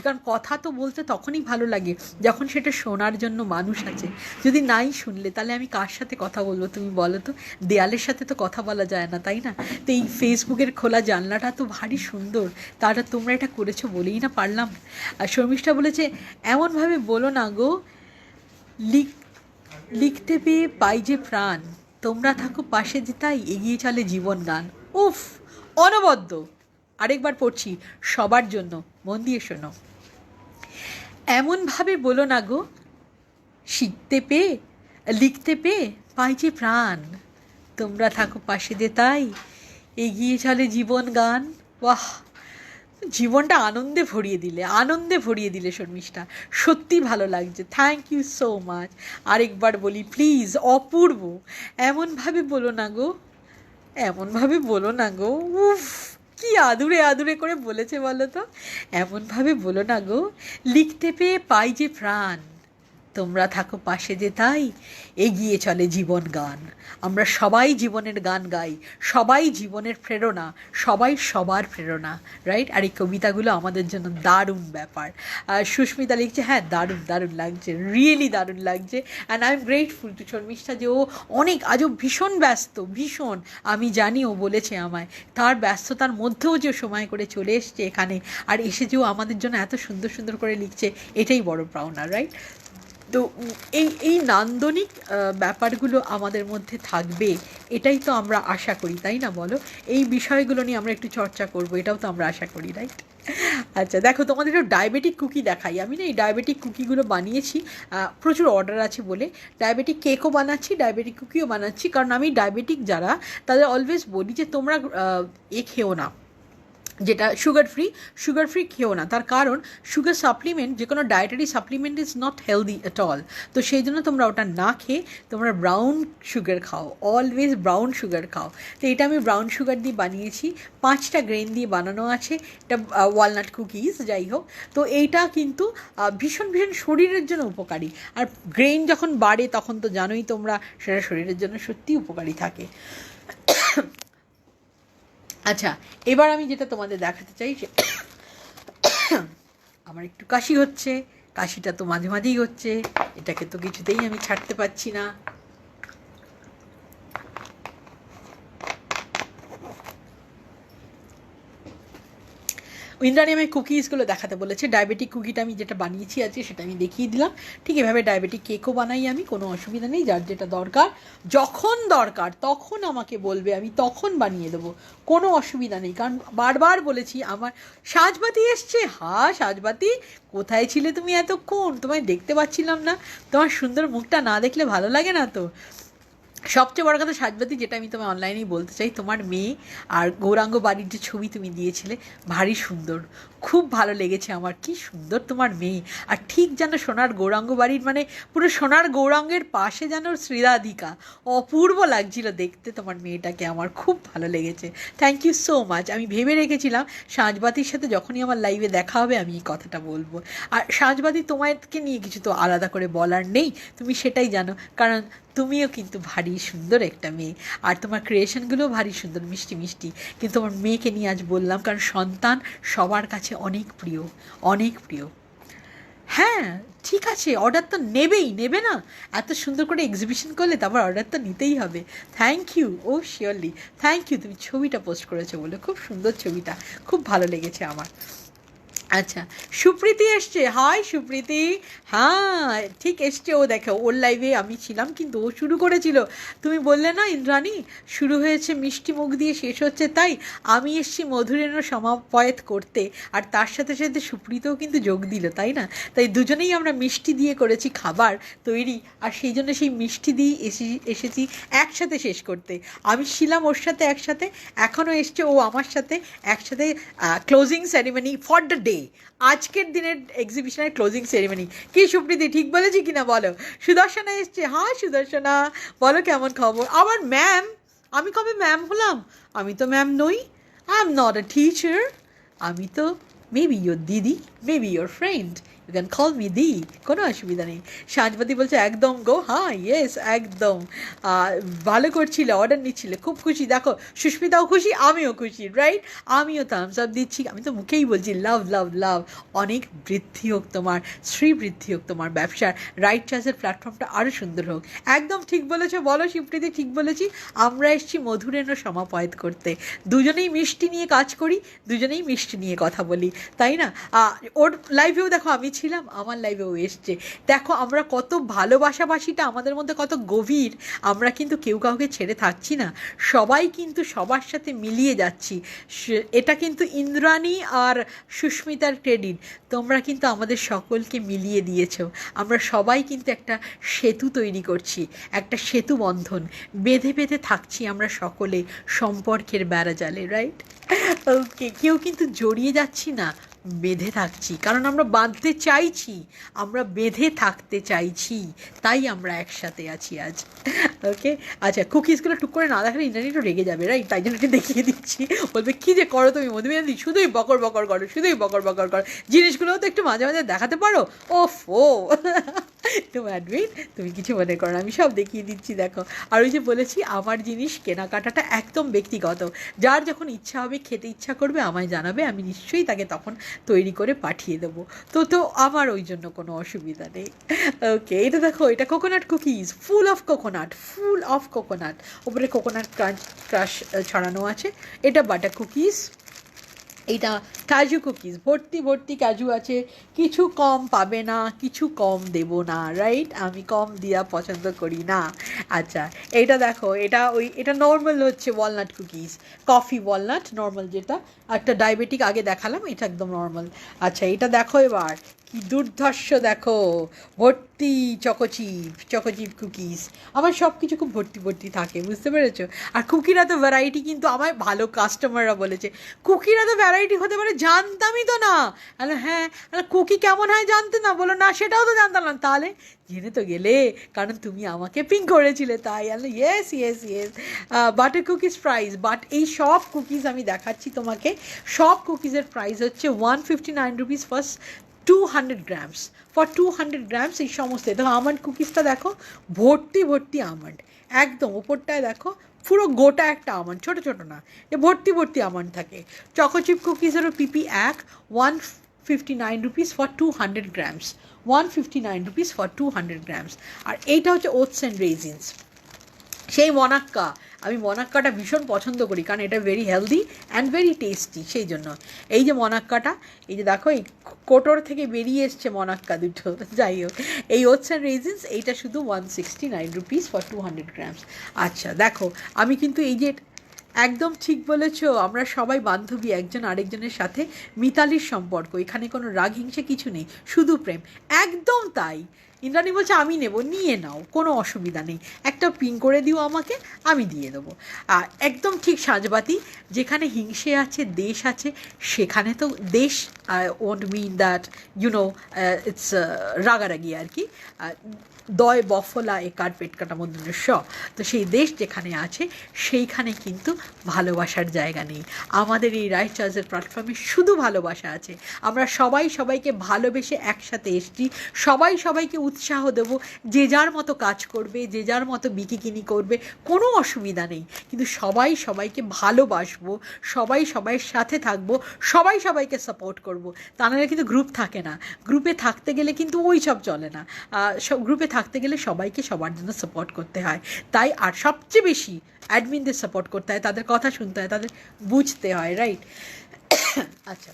Speaker 1: কারণ কথা তো বলতে তখনই ভালো লাগে যখন সেটা শোনার জন্য মানুষ আছে। যদি নাই শুনলে, তাহলে আমি কার সাথে কথা বলবো তুমি বলো তো? দেয়ালের সাথে তো কথা বলা যায় না, তাই না? তো এই ফেসবুকের খোলা জানলাটা তো ভারী সুন্দর, তারা তোমরা এটা করেছো বলেই না পারলাম। আর শর্মিষ্ঠা বলেছে, এমনভাবে বলো না গো, লিখতে পেয়ে পাই যে প্রাণ, তোমরা থাকো পাশে যে তাই এগিয়ে চলে জীবন গান। উফ, অনবদ্য। আরেকবার পড়ছি সবার জন্য, মন দিয়ে শোনো। এমনভাবে বলো না গো, শিখতে পেয়ে লিখতে পেয়ে পাই যে প্রাণ, তোমরা থাকো পাশে যে তাই এগিয়ে চলে জীবন গান। বাহ, জীবনটা আনন্দে ভরিয়ে দিলে, আনন্দে ভরিয়ে দিলে শর্মিষ্ঠা, সত্যি ভালো লাগছে, থ্যাংক ইউ সো মাচ। আরেকবার বলি প্লিজ, অপূর্ব। এমনভাবে বলো না গো, এমনভাবে বলো না গো, উফ, কি আদুরে আদুরে করে বলেছে বলো তো। এমনভাবে বলো না গো, লিখতে পেয়ে পাই যে প্রাণ, তোমরা থাকো পাশে যে তাই এগিয়ে চলে জীবন গান। আমরা সবাই জীবনের গান গাই, সবাই জীবনের প্রেরণা, সবাই সবার প্রেরণা, রাইট? আর এই কবিতাগুলো আমাদের জন্য দারুণ ব্যাপার। সুস্মিতা লিখছে, হ্যাঁ দারুণ দারুণ লাগছে, রিয়েলি দারুণ লাগছে। And I am grateful to Sharmistha যে ও অনেক, আজও ভীষণ ব্যস্ত, ভীষণ, আমি জানি ও বলেছে আমায়, তার ব্যস্ততার মধ্যেও যে সময় করে চলে এসছে এখানে, আর এসে যেও আমাদের জন্য এত সুন্দর সুন্দর করে লিখছে, এটাই বড় পাওনা, রাইট? তো এই নান্দনিক ব্যাপারগুলো আমাদের মধ্যে থাকবে, এটাই তো আমরা আশা করি, তাই না? বলো, এই বিষয়গুলো নিয়ে আমরা একটু চর্চা করব, এটাও তো আমরা আশা করি, রাইট? আচ্ছা, দেখো, তোমাদের একটু ডায়াবেটিক কুকি দেখাই। আমি না এই ডায়াবেটিক কুকিগুলো বানিয়েছি, প্রচুর অর্ডার আছে বলে। ডায়াবেটিক কেকও বানাচ্ছি, ডায়াবেটিক কুকিও বানাচ্ছি, কারণ আমি ডায়াবেটিক যারা, তাদের অলওয়েজ বলি যে তোমরা খেও না, যেটা সুগার ফ্রি খেও না। তার কারণ সুগার সাপ্লিমেন্ট, যে কোনো dietary supplement is not healthy at all. তো সেই জন্য তোমরা ওটা না খেয়ে তোমরা ব্রাউন সুগার খাও, অলওয়েজ ব্রাউন সুগার খাও। তো এটা আমি ব্রাউন সুগার দিয়ে বানিয়েছি, 5টা গ্রেন দিয়ে বানানো আছে, এটা ওয়ালনাট কুকিজ, যাই হোক। তো এইটা কিন্তু ভীষণ ভীষণ শরীরের জন্য উপকারী, আর গ্রেন যখন বাড়ে তখন তো জানোই তোমরা, সেটা শরীরের জন্য সত্যিই উপকারী থাকে। আচ্ছা, এবার আমি যেটা তোমাদের দেখাতে চাই যে আমার একটু কাশি হচ্ছে, কাশিটা তো মাঝে মাঝেই হচ্ছে, এটাকে তো কিছুতেই আমি ছাড়তে পারছি না। ইন্দ্রাণী আমি কুকিজগুলো দেখাতে বলেছে। ডায়াবেটিক কুকিটা আমি যেটা বানিয়েছি আজকে সেটা আমি দেখিয়ে দিলাম। ঠিক এভাবে ডায়াবেটিক কেকও বানাই আমি, কোনো অসুবিধা নেই। যার যেটা দরকার, যখন দরকার তখন আমাকে বলবে, আমি তখন বানিয়ে দেবো, কোনো অসুবিধা নেই। কারণ বারবার বলেছি আমার সাজবাতি এসছে। হ্যাঁ সাজবাতি, কোথায় ছিলে তুমি এতক্ষণ? তোমায় দেখতে পাচ্ছিলাম না, তোমার সুন্দর মুখটা না দেখলে ভালো লাগে না তো। সবচেয়ে বড় কথা সাজবাতি, যেটা আমি তোমায় অনলাইনেই বলতে চাই, তোমার মেয়ে আর গৌরাঙ্গ বাড়ির যে ছবি তুমি দিয়েছিলে, ভারী সুন্দর, খুব ভালো লেগেছে আমার। কি সুন্দর তোমার মেয়ে, আর ঠিক যেন সোনার গৌরাঙ্গ বাড়ির, মানে পুরো সোনার গৌরাঙ্গের পাশে যেন শ্রীরাধিকা, অপূর্ব লাগছিল দেখতে তোমার মেয়েটাকে, আমার খুব ভালো লেগেছে। Thank you so much. আমি ভেবে রেখেছিলাম সাজবাতির সাথে যখনই আমার লাইভে দেখা হবে আমি এই কথাটা বলবো। আর সাজবাতি তোমাকে নিয়ে কিছু তো আলাদা করে বলার নেই, তুমি সেটাই জানো, কারণ তুমিও কিন্তু ভারী সুন্দর একটা মেয়ে, আর তোমার ক্রিয়েশনগুলোও ভারী সুন্দর, মিষ্টি মিষ্টি। কিন্তু আমার মেয়েকে নিয়ে আজ বললাম, কারণ সন্তান সবার কাছে অনেক প্রিয়, অনেক প্রিয়। হ্যাঁ ঠিক আছে, অর্ডার তো নেবে না? এত সুন্দর করে এক্সিবিশন করলে তারপর অর্ডার তো নিতেই হবে। Thank you, oh surely thank you. তুমি ছবিটা পোস্ট করেছো বলে, খুব সুন্দর ছবিটা, খুব ভালো লেগেছে আমার। আচ্ছা, সুপ্রীতি এসছে। হাই সুপ্রীতি। হ্যাঁ ঠিক এসছে ও, দেখো ওর লাইভে আমি ছিলাম কিন্তু ও শুরু করেছিল। তুমি বললে না ইন্দ্রাণী, শুরু হয়েছে মিষ্টি মুখ দিয়ে, শেষ হচ্ছে তাই। আমি এসছি মধুরেণ সমাপয়েত করতে, আর তার সাথে সাথে সুপ্রীতও কিন্তু যোগ দিল, তাই না? তাই দুজনেই আমরা মিষ্টি দিয়ে করেছি খাবার তৈরি, আর সেই জন্য সেই মিষ্টি দিয়েই এসেছি একসাথে শেষ করতে। আমি ছিলাম ওর সাথে একসাথে, এখনও এসছে ও আমার সাথে একসাথে। Closing ceremony for the day, আজকের দিনের এক্সিবিশনের ক্লোজিং সেরিমনি। কি সুপ্রীতি, ঠিক বলেছি কিনা বলো? সুদর্শনা এসছে। হ্যাঁ সুদর্শনা, বলো কেমন খবর? আবার ম্যাম, আমি কবে ম্যাম হলাম? আমি তো ম্যাম নই, I am not a teacher. আমি তো maybe your didi, maybe your friend, you can call me di, কোনো অসুবিধা নেই। সাজবাতি বলছে একদম গো। হ্যাঁ ইয়েস একদম, ভালো করছিলে, অর্ডার নিচ্ছিলে, খুব খুশি। দেখো সুস্মিতাও খুশি, আমিও খুশি, রাইট? আমিও থামস আপ দিচ্ছি, আমি তো মুখেই বলছি লাভ লাভ লাভ। অনেক বৃদ্ধি হোক তোমার, শ্রীবৃদ্ধি হোক তোমার ব্যবসার, রাইট চয়েসের প্ল্যাটফর্মটা আরও সুন্দর হোক। একদম ঠিক বলেছো, বলো শিবপ্রীতি, ঠিক বলেছি। আমরা এসেছি মধুরেণ সমাপয়েত করতে, দুজনেই মিষ্টি নিয়ে কাজ করি, দুজনেই মিষ্টি নিয়ে কথা বলি, তাই না? ওর লাইভেও দেখো আমি ছিলাম, আমার লাইভেও এসছে। দেখো আমরা কত ভালোবাসাবাসিটা আমাদের মধ্যে কত গভীর, আমরা কিন্তু কেউ কাউকে ছেড়ে থাকছি না, সবাই কিন্তু সবার সাথে মিলিয়ে যাচ্ছি। এটা কিন্তু ইন্দ্রাণী আর সুস্মিতার ক্রেডিট, তোমরা কিন্তু আমাদের সকলকে মিলিয়ে দিয়েছো। আমরা সবাই কিন্তু একটা সেতু তৈরি করছি, একটা সেতু বন্ধন বেঁধে বেঁধে থাকছি আমরা সকলে সম্পর্কের বেড়াজালে, রাইট? ওকে, কেউ কিন্তু জড়িয়ে যাচ্ছি না, বেঁধে থাকছি, কারণ আমরা বাঁধতে চাইছি, আমরা বেঁধে থাকতে চাইছি, তাই আমরা একসাথে আছি আজ। ওকে আচ্ছা, কুকিজগুলো টুক করে না দেখালে ইন্টারনেট একটু রেগে যাবে, রাইট? তাই জন্য একটু দেখিয়ে দিচ্ছি। বলবে কী যে করো তুমি মধুমিতাদি, শুধুই বকর বকর করো, শুধুই বকর বকর করো, জিনিসগুলোও তো একটু মাঝে মাঝে দেখাতে পারো। ওফ ও তুমি অ্যাডমিট, তুমি কিছু মনে করো না, আমি সব দেখিয়ে দিচ্ছি। দেখো, আর ওই যে বলেছি আমার জিনিস কেনাকাটাটা একদম ব্যক্তিগত, যার যখন ইচ্ছা হবে, খেতে ইচ্ছা করবে আমায় জানাবে, আমি নিশ্চয়ই তাকে তখন তৈরি করে পাঠিয়ে দেবো। তো আমার ওই জন্য কোনো অসুবিধা নেই। ওকে, এটা দেখো, এটা coconut cookies, full of coconut, full of coconut, ওপরে কোকোনাট ক্রাশ ছড়ানো আছে। এটা বাটার কুকিজ, এইটা কাজু কুকিজ, ভর্তি ভর্তি কাজু আছে, কিছু কম পাবে না, কিছু কম দেবো না, রাইট? আমি কম দেওয়া পছন্দ করি না। আচ্ছা, এইটা দেখো, এটা নর্মাল হচ্ছে walnut cookies, coffee walnut normal, যেটা একটা ডায়াবেটিক আগে দেখালাম, এটা একদম নর্মাল। আচ্ছা, এটা দেখো এবার কি দুর্ধর্ষ, দেখো ভর্তি চকোচিপ কুকিজ। আমার সব কিছু খুব ভর্তি ভর্তি থাকে, বুঝতে পেরেছো? আর কুকিরা তো ভ্যারাইটি, কিন্তু আমায় ভালো কাস্টমাররা বলেছে কুকিরা তো ভ্যারাইটি হতে পারে, জানতামই তো না। হ্যাঁ, কুকি কেমন হয় জানতে না? বলো না, সেটাও তো জানতাম না। তাহলে জেনে তো গেলে, কারণ তুমি আমাকে পিং করেছিলে, তাই। Yes yes yes. Butter cookies price, but এই সব কুকিজ আমি দেখাচ্ছি তোমাকে, সব কুকিজের প্রাইস হচ্ছে 159 rupees for 200 grams, for 200 grams. এই সমস্ত দেখো, আমন্ড কুকিজটা দেখো, ভর্তি ভর্তি আমন্ড, একদম ওপরটায় দেখো পুরো গোটা একটা আমন্ড, ছোটো ছোটো না, এ ভর্তি ভর্তি আমন্ড থাকে। চকোচিপ কুকিজেরও পিপি এক, 159 rupees for 200 grams, 159 rupees for 200 grams. আর এইটা হচ্ছে ওটস অ্যান্ড রেজিনস, সেই মনাক্কা। আমি মনাক্কাটা ভীষণ পছন্দ করি, কারণ এটা very healthy and very tasty. সেই জন্য এই যে মনাক্কাটা, এই যে দেখো এই কোটোর থেকে বেরিয়ে এসছে মনাক্কা দুটো। যাই হোক, এই ওটস অ্যান্ড রেজিনস এইটা শুধু 169 রুপিস ফর 200 গ্রামস। আচ্ছা দেখো, আমি কিন্তু এই যে একদম ঠিক বলেছো, আমরা সবাই বান্ধবী একজন আরেকজনের সাথে, মিতালির সম্পর্ক, এখানে কোনো রাগ হিংসে কিছু নেই, শুধু প্রেম। একদম তাই। ইন্দ্রাণী বলছে আমি নেব, নিয়ে নাও, কোনো অসুবিধা নেই, একটা পিন করে দিও আমাকে, আমি দিয়ে দেবো। আর একদম ঠিক সাঁঝবাতি, যেখানে হিংসে আছে, দেশ আছে, সেখানে তো দেশ won't mean that you know it's রাগারাগি আর কি, দয় বফলা এ কার্পেট কাটা মধ্যে স। তো সেই দেশ যেখানে আছে সেইখানে কিন্তু ভালোবাসার জায়গা নেই। আমাদের এই রাইট চয়েসের প্ল্যাটফর্মে শুধু ভালোবাসা আছে। আমরা সবাই সবাইকে ভালোবেসে একসাথে এসছি, সবাই সবাইকে উৎসাহ দেবো, যে যার মতো কাজ করবে, যে যার মতো বিকিকিনি করবে, কোনো অসুবিধা নেই, কিন্তু সবাই সবাইকে ভালোবাসবো, সবাই সবাইয়ের সাথে থাকবো, সবাই সবাইকে সাপোর্ট করব। তা নাহলে কিন্তু গ্রুপ থাকে না, গ্রুপে থাকতে গেলে কিন্তু ওই সব চলে না। গ্রুপে থাকতে গেলে সবাইকে সবার জন্য সাপোর্ট করতে হয়, তাই আর সবচেয়ে বেশি অ্যাডমিনদের সাপোর্ট করতে হয়, তাদের কথা শুনতে হয়, তাদের বুঝতে হয়, রাইট? আচ্ছা,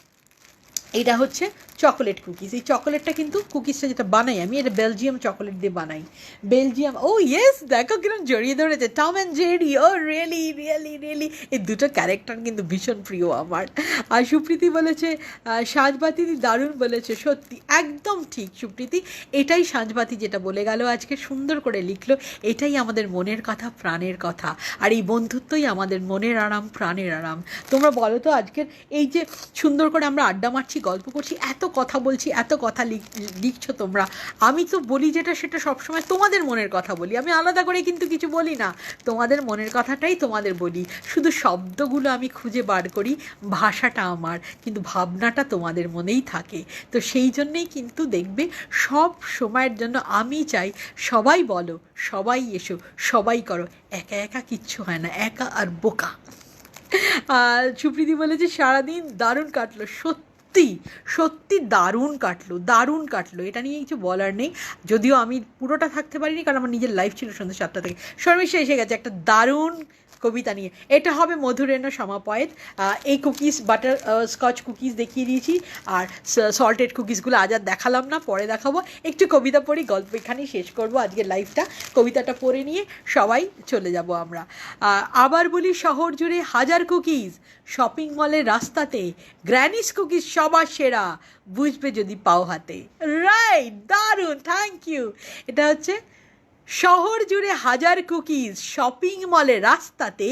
Speaker 1: এটা হচ্ছে চকোলেট কুকিজ। এই চকোলেটটা কিন্তু কুকিজটা যেটা বানাই আমি, এটা বেলজিয়াম চকোলেট দিয়ে বানাই, বেলজিয়াম। ও ইয়েস, দেখো কিরকম জড়িয়ে ধরেছে, Tom and Jerry. Oh really really really, এই দুটো ক্যারেক্টার কিন্তু ভীষণ প্রিয় আমার। আর সুপ্রীতি বলেছে সাঁঝবাতি দারুণ বলেছে, সত্যি একদম ঠিক সুপ্রীতি, এটাই সাঁঝবাতি যেটা বলে গেল আজকে, সুন্দর করে লিখলো, এটাই আমাদের মনের কথা, প্রাণের কথা। আর এই বন্ধুত্বই আমাদের মনের আরাম, প্রাণের আরাম। তোমরা বলো তো, আজকের এই যে সুন্দর করে আমরা আড্ডা মারছি, গল্প করছি, এত কথা বলছি, এত কথা লিখছো তোমরা, আমি তো বলি যেটা সেটা সবসময় তোমাদের মনের কথা বলি, আমি আলাদা করে কিন্তু কিছু বলি না, তোমাদের মনের কথাটাই তোমাদের বলি, শুধু শব্দগুলো আমি খুঁজে বার করি, ভাষাটা আমার, কিন্তু ভাবনাটা তোমাদের মনেই থাকে। তো সেই জন্যেই কিন্তু দেখবে সব সময়ের জন্য আমি চাই সবাই বলো, সবাই এসো, সবাই করো, একা একা কিচ্ছু হয় না, একা আর বোকা। সুপ্রীতি বলেছে সারাদিন দারুণ কাটলো, সত্যি সত্যি দারুণ কাটলো, দারুণ কাটলো, এটা নিয়ে কিছু বলার নেই। যদিও আমি পুরোটা থাকতে পারিনি, কারণ আমার নিজের লাইফ ছিল সন্ধ্যা 7টা থেকে। শর্মিষ্ঠা এসে গেছে একটা দারুণ কবিতা নিয়ে, এটা হবে মধুরেণ সমাপয়েত। এই কুকিজ বাটার স্কচ কুকিজ দেখিয়ে দিয়েছি, আর সল্টেড কুকিজগুলো আজ আর দেখালাম না, পরে দেখাবো। একটু কবিতা পড়ি, গল্প এখানেই শেষ করবো আজকের লাইফটা, কবিতাটা পড়ে নিয়ে সবাই চলে যাব আমরা। আবার বলি, শহর জুড়ে হাজার কুকিজ, শপিং মলের রাস্তাতে গ্র্যানিস কুকিজ সবার সেরা, বুঝবে যদি পাও হাতে। রাইট, দারুণ, থ্যাংক ইউ। এটা হচ্ছে শহর জুড়ে হাজার কুকিজ, শপিং মলের রাস্তাতে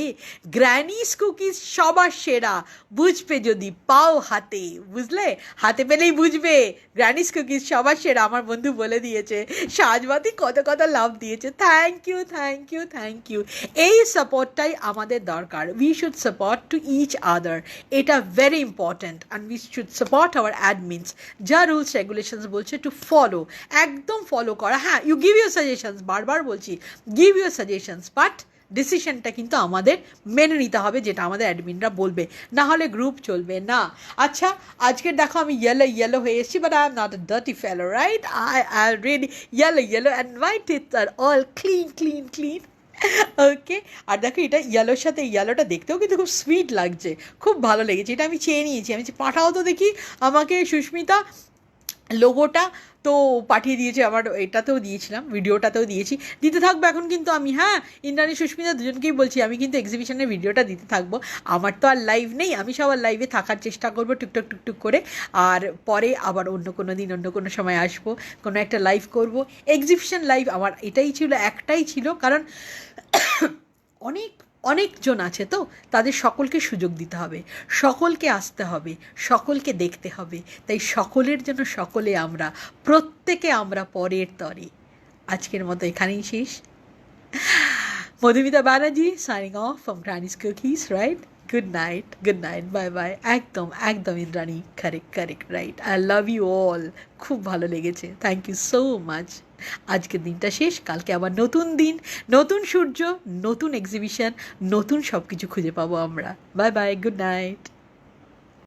Speaker 1: গ্র্যানিস কুকিজ সবার সেরা, বুঝবে যদি পাও হাতে। বুঝলে, হাতে পেলেই বুঝবে গ্র্যানিস কুকিজ সবার সেরা, আমার বন্ধু বলে দিয়েছে। সাঁঝবাতি কত কত লাভ দিয়েছে, thank you thank you thank you. এই সাপোর্টটাই আমাদের দরকার, we should support to each other, এটা very important. And we should support our admins, যা রুলস রেগুলেশনস বলছে টু ফলো, একদম ফলো করা। হ্যাঁ, ইউ গিভ ইউর সাজেশনস, বারবার বলছি গিভ ইউর সাজেশনস, বাট ডিসিশনটা কিন্তু আমাদের মেনে নিতে হবে, যেটা আমাদের অ্যাডমিনরা বলবে, না হলে গ্রুপ চলবে না। আচ্ছা, আজকের দেখো আমি ইয়েলো হয়ে এসেছি, but I am not a dirty fellow, right? I really yellow and my teeths are all clean. Okay, আর দেখো এটা ইয়েলোর সাথে ইয়েলোটা দেখতেও কিন্তু খুব সুইট লাগছে, খুব ভালো লেগেছে, এটা আমি চেয়ে নিয়েছি। আমি পাঠাও তো দেখি আমাকে সুস্মিতা লোগোটা, তো পাঠিয়ে দিয়েছে, আমার এটাতেও দিয়েছিলাম, ভিডিওটাতেও দিয়েছি, দিতে থাকবো এখন কিন্তু আমি। হ্যাঁ, ইন্দ্রাণী সুস্মিতা দুজনকেই বলছি, আমি কিন্তু এক্সিবিশনের ভিডিওটা দিতে থাকবো। আমার তো আর লাইভ নেই, আমি সবার লাইভে থাকার চেষ্টা করবো টুকটুক করে, আর পরে আবার অন্য কোনো দিন অন্য কোনো সময় আসবো, কোনো একটা লাইভ করবো। এক্সিবিশন লাইভ আমার এটাই ছিল, একটাই ছিল, কারণ অনেকজন আছে, তো তাদের সকলকে সুযোগ দিতে হবে, সকলকে আসতে হবে, সকলকে দেখতে হবে, তাই সকলের জন্য সকলে আমরা, প্রত্যেকে আমরা পরের তরে। আজকের মতো এখানেই শেষ। Madhumita Banerjee signing off from granny's cookies, right? Good night, bye bye. একদম একদম Indrani, correct correct, right. I love you all. খুব ভালো লেগেছে, থ্যাংক ইউ সো মাচ। আজকের দিনটা শেষ, কালকে আবার নতুন দিন, নতুন সূর্য, নতুন এক্সিবিশন, নতুন সব কিছু খুঁজে পাবো আমরা। Bye bye, good night.